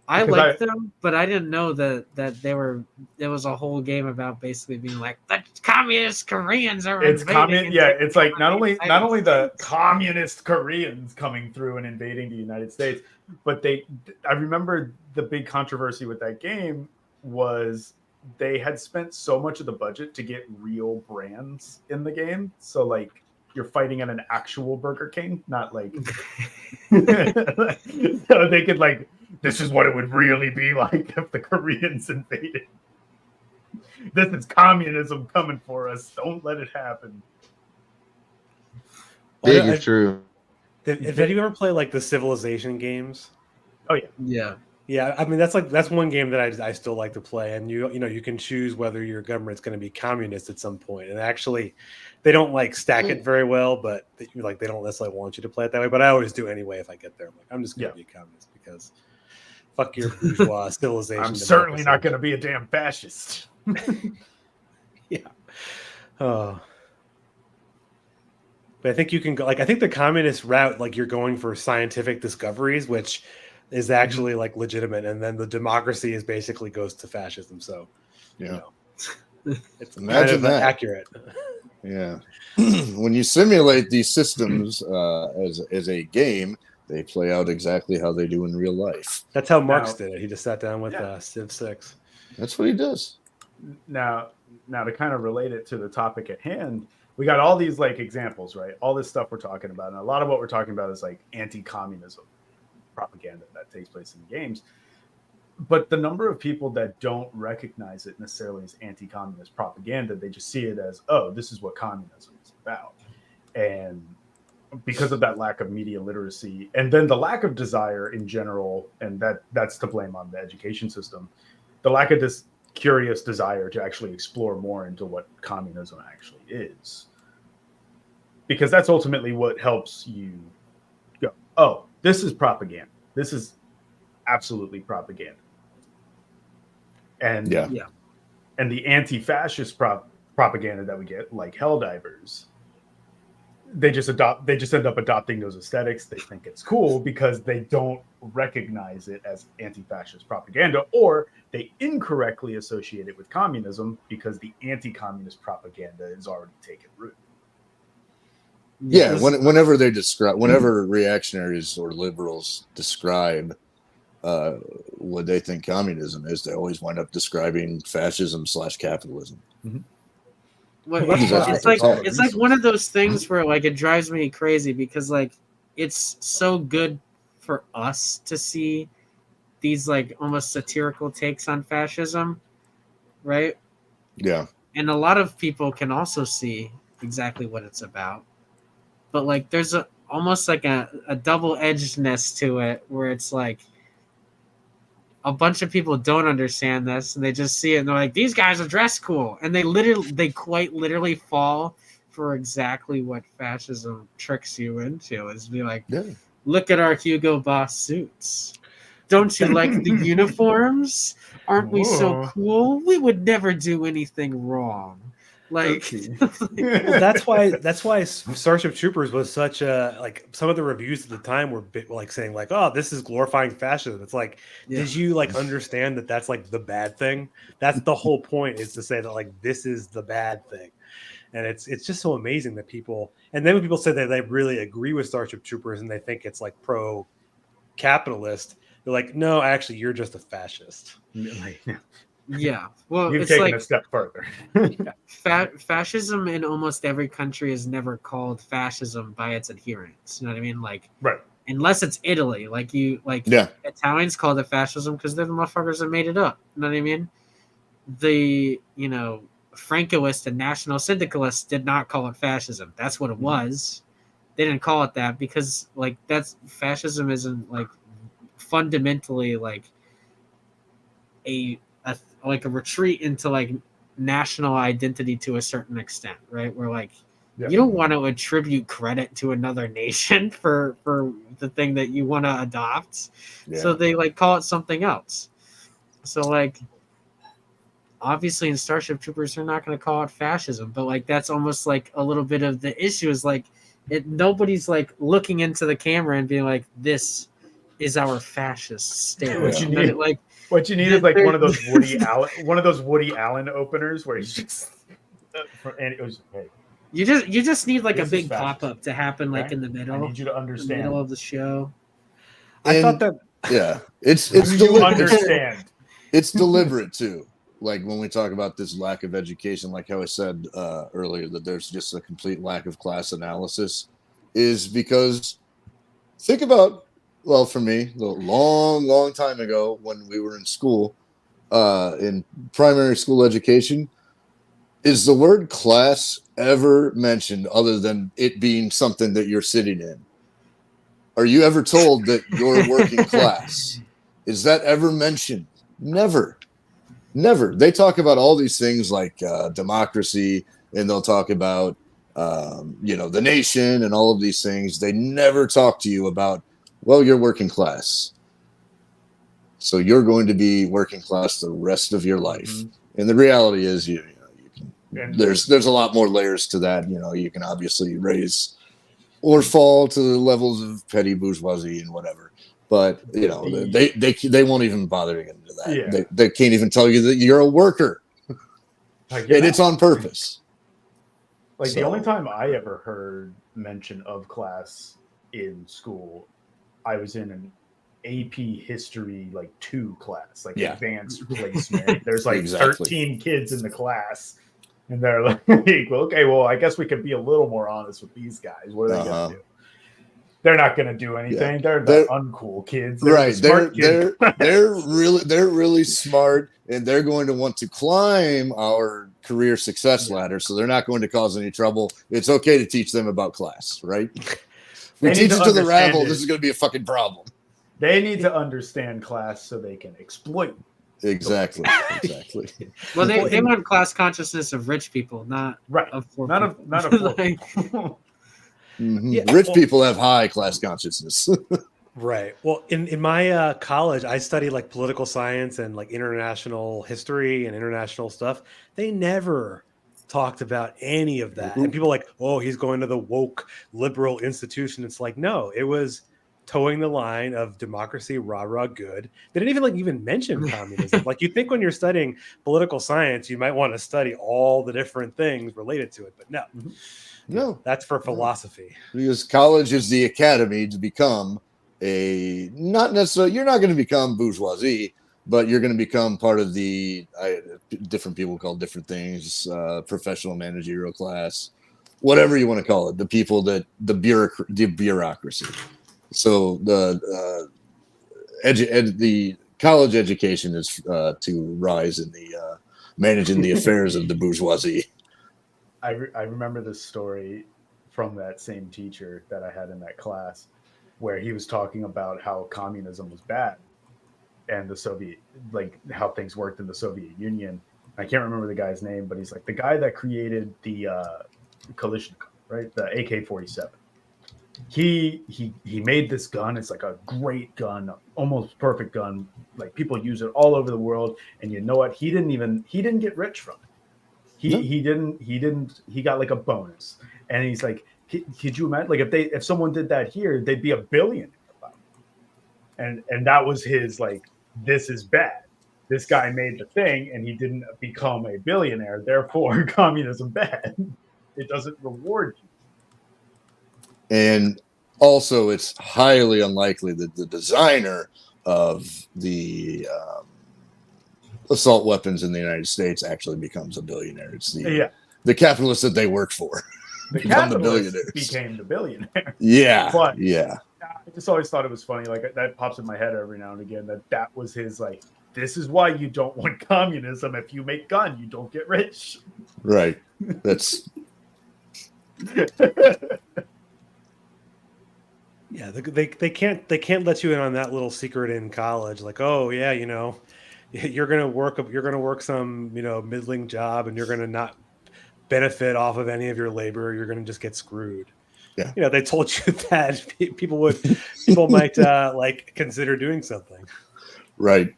I liked them, but I didn't know that there was a whole game about basically being like the communist Koreans are invading. It's like not only the communist Koreans coming through and invading the United States, but I remember the big controversy with that game was they had spent so much of the budget to get real brands in the game. So like you're fighting at an actual Burger King, not like so they could like, this is what it would really be like if the Koreans invaded. This is communism coming for us. Don't let it happen. Big if true. Have you ever played like the Civilization games? Oh yeah. Yeah. Yeah, I mean that's one game that I still like to play, and you know you can choose whether your government's going to be communist at some point. And actually, they don't like stack it very well, but they don't necessarily want you to play it that way. But I always do anyway if I get there. I'm like, I'm just going to be a communist because fuck your bourgeois civilization. I'm certainly not going to be a damn fascist. Yeah. Oh. But I think you can go I think the communist route, like you're going for scientific discoveries, which is actually like legitimate, and then the democracy is basically goes to fascism. So, it's Imagine that. Accurate. Yeah, when you simulate these systems as a game, they play out exactly how they do in real life. That's how Marx did it. He just sat down with Civ 6. That's what he does. Now to kind of relate it to the topic at hand, we got all these like examples, right? All this stuff we're talking about, and a lot of what we're talking about is like anti-communism propaganda that takes place in games. But the number of people that don't recognize it necessarily as anti-communist propaganda, they just see it as, oh, this is what communism is about. And because of that lack of media literacy, and then the lack of desire in general, and that's to blame on the education system, the lack of this curious desire to actually explore more into what communism actually is. Because that's ultimately what helps you go, oh, this is propaganda. This is absolutely propaganda. And and the anti-fascist propaganda that we get, like Helldivers, they just end up adopting those aesthetics. They think it's cool because they don't recognize it as anti-fascist propaganda, or they incorrectly associate it with communism because the anti-communist propaganda is already taken root. Yeah, whenever reactionaries or liberals describe what they think communism is, they always wind up describing fascism / capitalism. Mm-hmm. It's like one of those things where like it drives me crazy because like it's so good for us to see these like almost satirical takes on fascism, right? Yeah. And a lot of people can also see exactly what it's about. But like there's almost like a double-edgedness to it where it's like a bunch of people don't understand this and they just see it and they're like, these guys are dressed cool. And they quite literally fall for exactly what fascism tricks you into, is be like, look at our Hugo Boss suits. Don't you like the uniforms? Aren't we so cool? We would never do anything wrong. Like, well, that's why Starship Troopers was such a, like, some of the reviews at the time were like saying like, oh, this is glorifying fascism. It's like, did you like understand that that's like the bad thing? That's the whole point, is to say that like this is the bad thing. And it's just so amazing that people, and then when people say that they really agree with Starship Troopers and they think it's like pro capitalist, they're like, no, actually you're just a fascist. Yeah, well, you've it's taken like a step further. Fascism in almost every country is never called fascism by its adherents. You know what I mean? Like, right. Unless it's Italy, Italians call it fascism because they're the motherfuckers that made it up. You know what I mean? The Francoists and National Syndicalists did not call it fascism. That's what it was. they didn't call it that because like that's fascism isn't like fundamentally like a like a retreat into like national identity to a certain extent, right? Where like you don't want to attribute credit to another nation for the thing that you want to adopt. So they like call it something else. So like obviously in Starship Troopers they're not going to call it fascism, but like that's almost like a little bit of the issue is like nobody's like looking into the camera and being like, this is our fascist state. What you need, like what you need is like one of those Woody Allen openers where he's just and it was hey, you just need like a This big is fascist. pop-up to happen like Right? in the middle. I need you to the understand. middle of the show. I thought that it's You deliberate. understand. It's deliberate too. Like when we talk about this lack of education, like how I said earlier, that there's just a complete lack of class analysis, is because think about, well, for me, a long time ago when we were in school, in primary school education, is the word class ever mentioned other than it being something that you're sitting in? Are you ever told that you're working class? Is that ever mentioned? Never. They talk about all these things like democracy, and they'll talk about the nation and all of these things. They never talk to you about, well, you're working class, so you're going to be working class the rest of your life. Mm-hmm. And the reality is, you And there's a lot more layers to that. You can obviously raise or fall to the levels of petty bourgeoisie and whatever. But they won't even bother to get into that. Yeah. They can't even tell you that you're a worker, like, and it's on purpose. Like the only time I ever heard mention of class in school, I was in an AP history like 2 class, like advanced placement. There's like 13 kids in the class, and they're like, okay, well, I guess we could be a little more honest with these guys. What are they gonna do? They're not going to do anything. Yeah. They're uncool kids. Right. They're really smart, and they're going to want to climb our career success ladder. So they're not going to cause any trouble. It's okay to teach them about class, right? If we teach it to the rabble, this is going to be a fucking problem. They need to understand class so they can exploit. Exactly. Well, they want class consciousness of rich people, not of poor people. Not of poor. Mm-hmm. Yeah, rich people have high class consciousness. Right. Well, in my college, I studied like political science and like international history and international stuff. They never talked about any of that. And people are like, oh, he's going to the woke liberal institution. It's like, no, it was towing the line of democracy, rah good. They didn't even mention communism. Like, you think when you're studying political science, you might want to study all the different things related to it, but no. No, that's for philosophy. Because college is the academy to become not necessarily, you're not going to become bourgeoisie, but you're going to become part of the different people call different things, professional managerial class, whatever you want to call it. The people that the bureaucracy. So the college education is to rise in the managing the affairs of the bourgeoisie. I remember this story from that same teacher that I had in that class, where he was talking about how communism was bad and the Soviet, like how things worked in the Soviet Union. I can't remember the guy's name, but he's like the guy that created the Kalashnikov, right? The AK-47. He made this gun. It's like a great gun, almost perfect gun. Like people use it all over the world. And you know what? He didn't get rich from it. He got like a bonus. And he's like, could you imagine, like if someone did that here, they'd be a billionaire. And that was his, like, this is bad. This guy made the thing and he didn't become a billionaire. Therefore, communism bad. It doesn't reward you. And also, it's highly unlikely that the designer of the assault weapons in the United States actually becomes a billionaire. It's the capitalists that they work for. The capitalists became the billionaire. Yeah, but yeah. I just always thought it was funny. Like that pops in my head every now and again. That was his, like, this is why you don't want communism. If you make gun, you don't get rich. Right. That's. Yeah, they can't let you in on that little secret in college. Like, oh yeah, you're gonna work some middling job, and you're gonna not benefit off of any of your labor. You're gonna just get screwed. Yeah. They told you that people might like consider doing something. Right.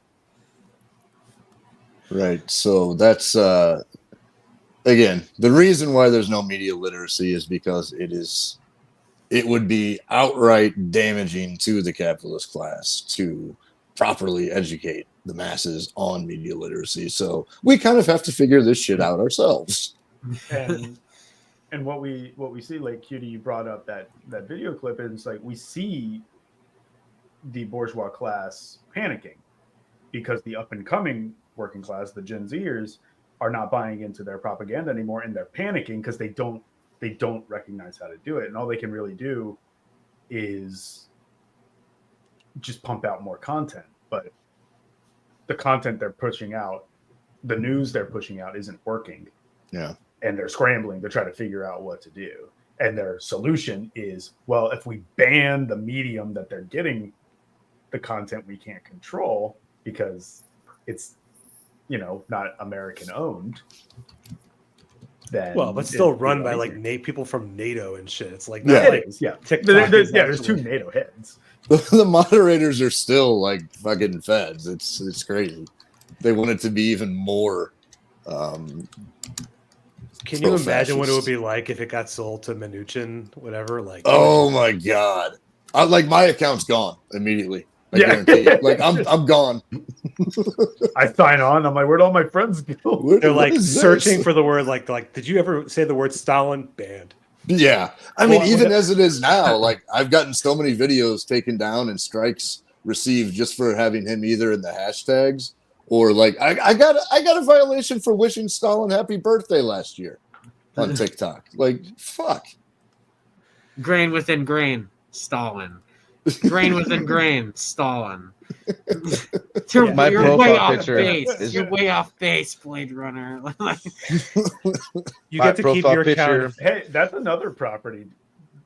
So that's again, the reason why there's no media literacy is because it would be outright damaging to the capitalist class to properly educate the masses on media literacy. So we kind of have to figure this shit out ourselves. And what we see, like Cutie, you brought up that video clip, and it's like we see the bourgeois class panicking because the up and coming working class, the Gen Zers, are not buying into their propaganda anymore, and they're panicking because they don't recognize how to do it, and all they can really do is just pump out more content. But the content they're pushing out, the news they're pushing out, isn't working. Yeah. And they're scrambling to try to figure out what to do. And their solution is, well, if we ban the medium that they're getting the content, we can't control because it's not American owned. Then but still run by like people from NATO and shit. It's like there's two actually... NATO heads. The moderators are still like fucking feds. It's crazy. They want it to be even more. Can you imagine what it would be like if it got sold to Mnuchin, whatever? Like, oh my god, my account's gone immediately. I guarantee it. Like I'm gone. I sign on. I'm like, where'd all my friends go? They're like searching for the word like. Did you ever say the word Stalin? Banned. Yeah, I mean, even as it is now, like I've gotten so many videos taken down and strikes received just for having him either in the hashtags or like I got a violation for wishing Stalin happy birthday last year on TikTok. Like fuck. Grain within grain, Stalin. Grain within grain, Stalin. You're way off base. You're way off base, Blade Runner. You get to keep your account. Hey, that's another property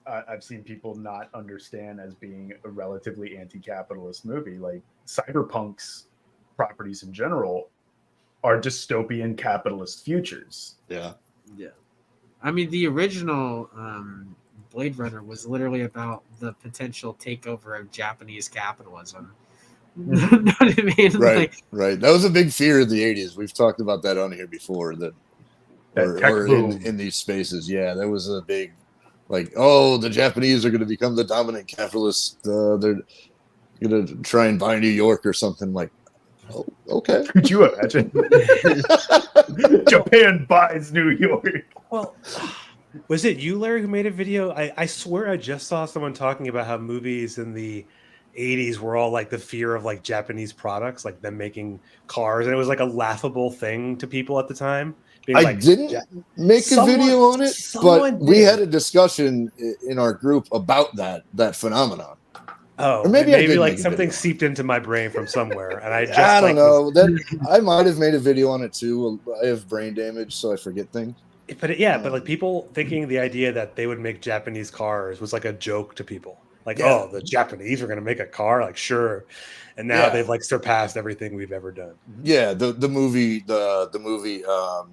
I've seen people not understand as being a relatively anti-capitalist movie. Like Cyberpunk's properties in general are dystopian capitalist futures. Yeah. I mean, the original Blade Runner was literally about the potential takeover of Japanese capitalism. Know what I mean? Right. That was a big fear in the 80s. We've talked about that on here before. Or in these spaces. Yeah, that was a big, like, oh, the Japanese are going to become the dominant capitalist. They're going to try and buy New York or something. Like, oh, okay. Could you imagine? Japan buys New York. Well, was it you, Larry, who made a video? I swear I just saw someone talking about how movies in the 80s were all like the fear of like Japanese products, like them making cars, and it was like a laughable thing to people at the time. I didn't make a video on it, but we had a discussion in our group about that phenomenon. Oh, or maybe like something seeped into my brain from somewhere, and I don't know. I might have made a video on it too. I have brain damage, so I forget things. But but like people thinking the idea that they would make Japanese cars was like a joke to people. Like, oh, the Japanese are going to make a car, like sure, and now they've like surpassed everything we've ever done. Yeah, the movie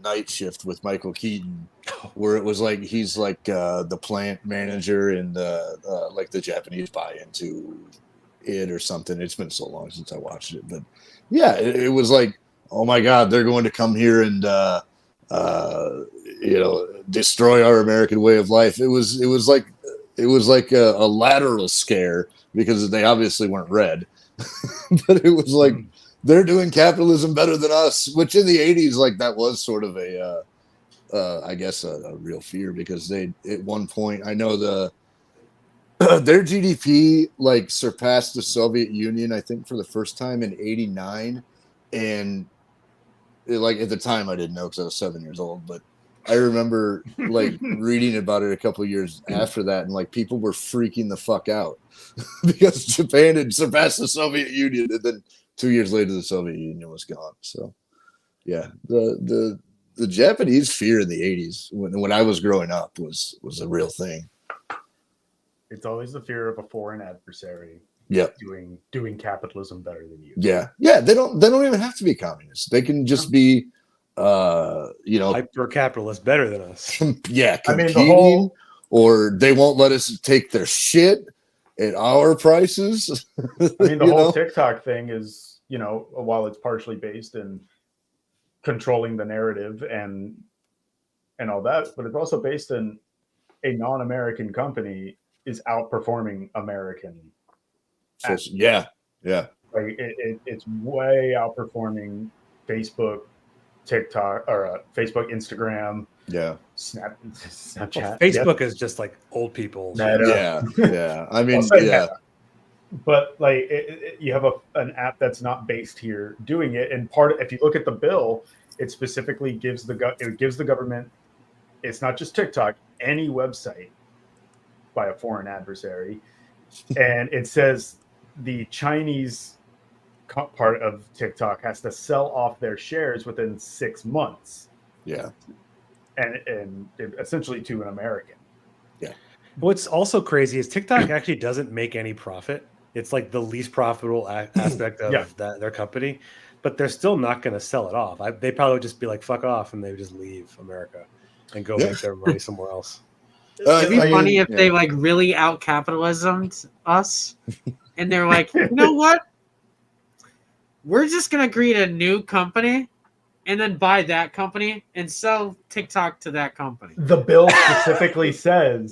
Night Shift with Michael Keaton, where it was like he's like the plant manager and like the Japanese buy into it or something. It's been so long since I watched it, but yeah, it was like, oh my god, they're going to come here and destroy our American way of life. It was like a lateral scare because they obviously weren't red, but it was like they're doing capitalism better than us, which in the 80s, like that was sort of I guess a real fear because they, at one point, I know their GDP like surpassed the Soviet Union, I think for the first time in 89. And like at the time I didn't know because I was 7 years old, but I remember like reading about it a couple of years after that, and like people were freaking the fuck out because Japan had surpassed the Soviet Union, and then 2 years later the Soviet Union was gone. So, yeah, the Japanese fear in the 80s when I was growing up was a real thing. It's always the fear of a foreign adversary Yep. doing capitalism better than you. Yeah. They don't even have to be communists. They can just be hyper capitalist better than us. competing, I mean, the whole or they won't let us take their shit at our prices. I mean, the whole TikTok thing is, while it's partially based in controlling the narrative and all that, but it's also based in a non-American company is outperforming American. Yeah. Like it's way outperforming Facebook, TikTok, or Facebook, Instagram. Yeah. Snapchat. Well, Facebook is just like old people. Yeah. I mean, But like you have an app that's not based here doing it, and if you look at the bill, it specifically gives the government. It's not just TikTok, any website by a foreign adversary, and it says the Chinese part of TikTok has to sell off their shares within 6 months. Yeah. And essentially to an American. Yeah. What's also crazy is TikTok actually doesn't make any profit. It's like the least profitable aspect of their company, but they're still not going to sell it off. They probably would just be like, fuck off, and they would just leave America and go make their money somewhere else. It'd be funny if they like really out capitalismed us and they're like, you know what? We're just going to create a new company and then buy that company and sell TikTok to that company. The bill specifically says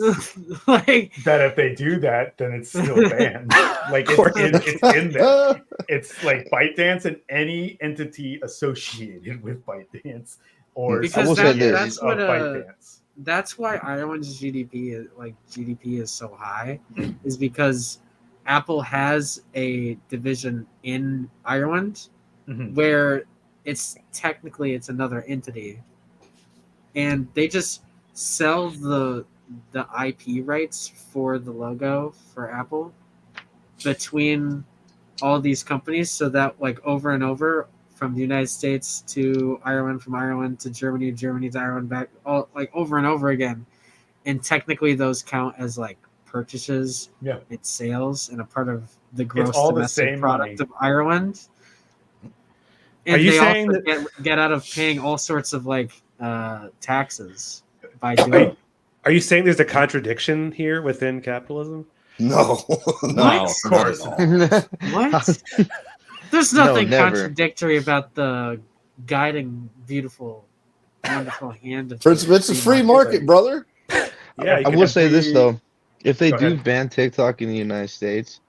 like that if they do that, then it's still banned. Like it's in there. It's like ByteDance and any entity associated with ByteDance or because that's what ByteDance. That's why Ireland's GDP is so high, is because Apple has a division in Ireland where it's another entity, and they just sell the IP rights for the logo for Apple between all these companies, so that like over and over, from the United States to Ireland, from Ireland to Germany to Ireland, back all like over and over again, and technically those count as like purchases and sales and a part of the gross domestic product of Ireland. And are you they saying also that get out of paying all sorts of like taxes by doing it? Are you saying there's a contradiction here within capitalism? No, What? of course. What? There's nothing contradictory about the guiding, beautiful, wonderful hand of it's a free market, brother. Yeah, I will say this though: if they do ban TikTok in the United States,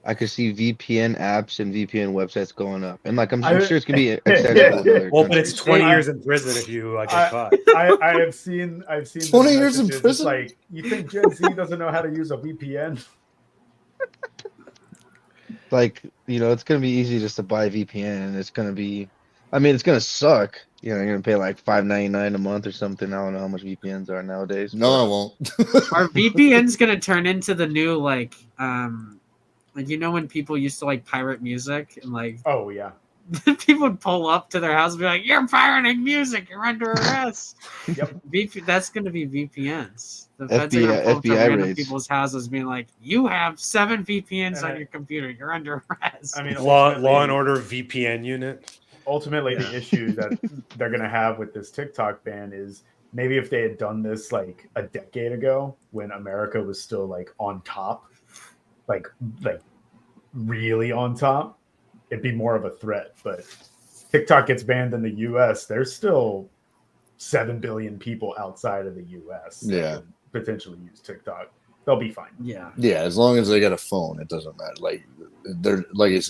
I could see VPN apps and VPN websites going up, and like I'm sure it's gonna be accessible. Well, but it's 20 years in prison if you get caught. I've seen 20 years in prison. It's like, you think Gen Z doesn't know how to use a VPN? Like, it's gonna be easy just to buy a VPN, and it's gonna be, it's gonna suck. You're gonna pay like $5.99 a month or something. I don't know how much VPNs are nowadays. No, I won't. Are VPNs gonna turn into the new like when people used to like pirate music and like people would pull up to their house and be like, "You're pirating music. You're under arrest." That's going to be VPNs. The feds are going to pull up to random people's houses, being like, "You have 7 VPNs on your computer. You're under arrest." I mean, law and order VPN unit. Ultimately, the issue that they're going to have with this TikTok ban is maybe if they had done this like a decade ago, when America was still like on top, like really on top, it'd be more of a threat. But TikTok gets banned in the US, there's still 7 billion people outside of the US that can potentially use TikTok. They'll be fine. Yeah, as long as they got a phone, it doesn't matter. Like they're like you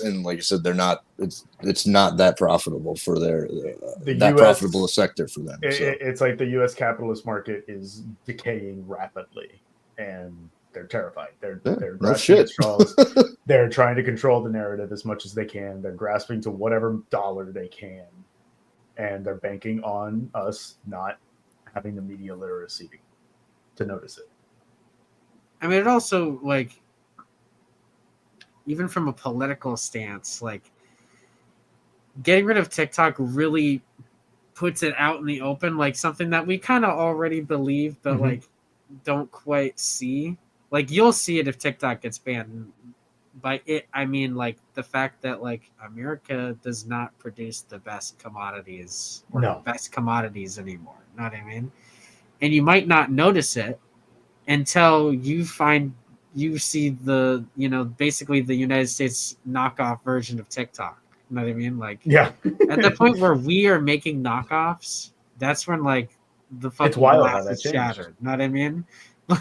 said, they're not. It's not that profitable for that profitable a sector for them. It's like the US capitalist market is decaying rapidly, and they're terrified. They're grasping at straws. They're trying to control the narrative as much as they can. They're grasping to whatever dollar they can, and they're banking on us not having the media literacy to notice it. I mean, it also, like, even from a political stance, like, getting rid of TikTok really puts it out in the open, like something that we kind of already believe, but like don't quite see. like you'll see it if TikTok gets banned. By it, I mean like the fact that like America does not produce the best commodities or No. the best commodities anymore. You know what I mean? And you might not notice it until you see the, you know, basically the United States knockoff version of TikTok. You know what I mean? Like Yeah. at the point where we are making knockoffs, that's when like the fucking wild how glass that is changed. shattered. You know what I mean?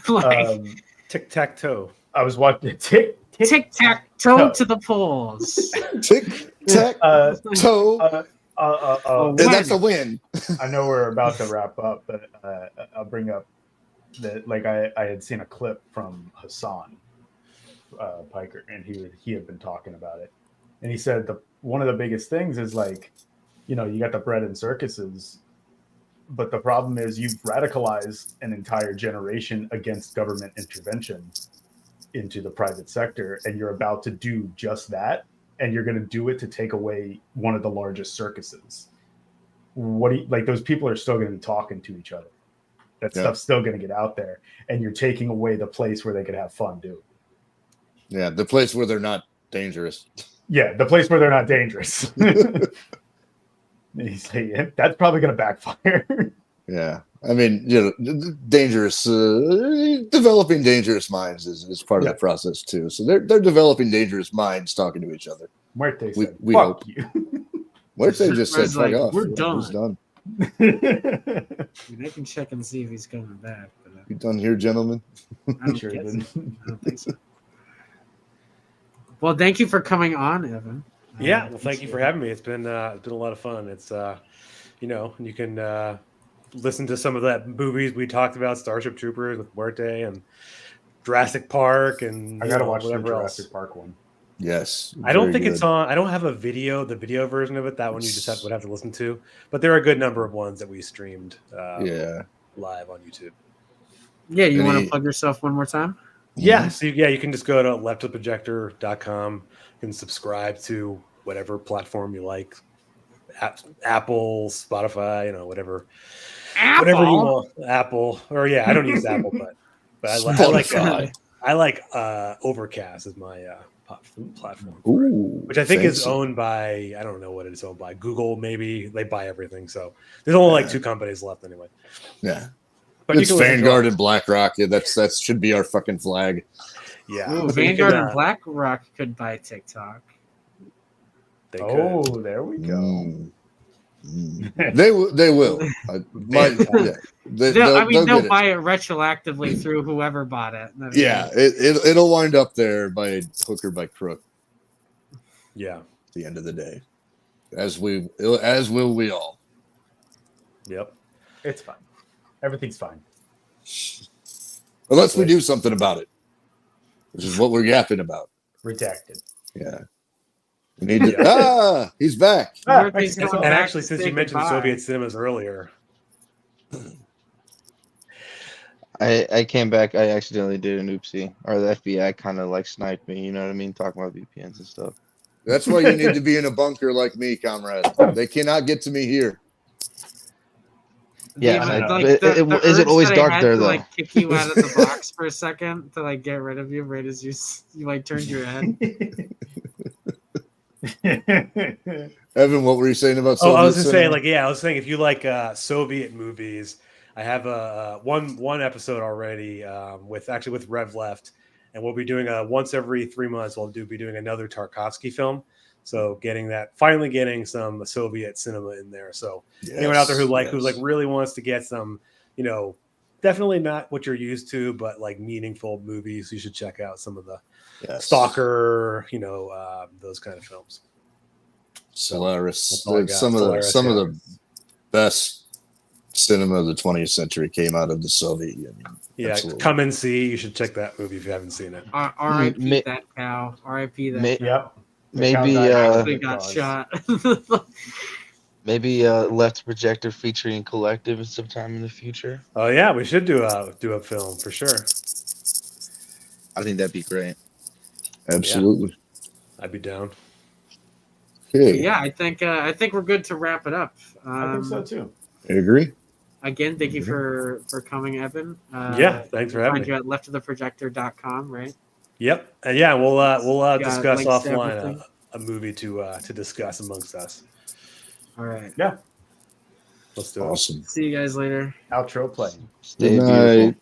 Like Tic-tac-toe. I was watching tic-tac-toe to the polls. Tic-tac-toe. Oh, And that's a win. I know we're about to wrap up, but I'll bring up that like I had seen a clip from Hassan Piker, and he had been talking about it, and he said one of the biggest things is like, you know, you got the bread and circuses, but the problem is you've radicalized an entire generation against government intervention into the private sector, and you're about to do just that, and you're going to do it to take away one of the largest circuses. What do you, like, those people are still going to be talking to each other. That stuff's still going to get out there, and you're taking away the place where they could have fun too. Yeah, the place where they're not dangerous. Yeah, the place where they're not dangerous. He's like, yeah, that's probably going to backfire. Yeah, I mean, you know, dangerous, developing dangerous minds is part of the process too. So they're developing dangerous minds talking to each other. Muerte said, we fuck hope. you. Muerte just said, like, fuck off. we're done. He's done. I mean, I can check and see if he's coming back. But, You done here, gentlemen? I don't, Sure guess did. so. I don't think so. Well, thank you for coming on, Evan. Yeah, well, thank you for having me. It's been a lot of fun. It's you know, you can listen to some of that movies we talked about, Starship Troopers with Muerte and Jurassic Park, and I gotta watch the whatever Jurassic else. Park one. Yes. I don't very think good. it's on. I don't have the video version of it. That one you just would have to listen to. But there are a good number of ones that we streamed live on YouTube. Yeah, you want to plug yourself one more time? Yeah, so you can just go to leftoftheprojector.com. You can subscribe to whatever platform you like, Apple, Spotify, you know, whatever you want. Apple, or I don't use Apple, but I like Overcast as my platform, which I think is owned by, I don't know what it's owned by, Google maybe. They buy everything, so there's only like 2 companies left anyway. Yeah. But It's Vanguard and BlackRock. Yeah, that should be our fucking flag. Yeah. Ooh, Vanguard and BlackRock could buy TikTok. They could. There we go. They will. They'll buy it retroactively through whoever bought it. Yeah, it'll wind up there by hook or by crook. Yeah. At the end of the day, as will we all. Yep. It's fine. Everything's fine. Unless we do something about it, which is what we're yapping about. Redacted. Yeah. We need to. He's back. And actually, since you mentioned Soviet cinemas earlier, I came back. I accidentally did an oopsie, or the FBI kind of like sniped me. You know what I mean? Talking about VPNs and stuff. That's why you need to be in a bunker like me, comrade. They cannot get to me here. Yeah, is it always dark there though? Like kick you out of the box for a second to like get rid of you right as you like turned your head. Evan, what were you saying about Soviet I was just cinema? saying, I was saying if you like Soviet movies, I have one episode already with Rev Left, and we'll be doing once every 3 months. We'll be doing another Tarkovsky film. So finally getting some Soviet cinema in there. So anyone out there who really wants to get some, you know, definitely not what you're used to, but like meaningful movies, you should check out some of the Stalker, you know, those kind of films. Solaris. Some of the best cinema of the 20th century came out of the Soviet Union. Yeah, Absolutely. Come and See. You should check that movie if you haven't seen it. R.I.P. that cow. R.I.P. that cow. Yep. Maybe got shot. Maybe Left Projector featuring Kollectiv sometime in the future. Oh yeah, we should do a film for sure. I think that'd be great. Absolutely. Yeah. I'd be down. Okay. Yeah, I think we're good to wrap it up. I think so too. I agree. again, thank you for coming, Evan. Yeah, thanks for having find me. you at leftoftheprojector.com, right? Yep. And yeah, we'll Got discuss links to offline everything. a movie to discuss amongst us. All right. Yeah. Let's do it. Awesome. See you guys later. Outro playing. Stay Good night. beautiful.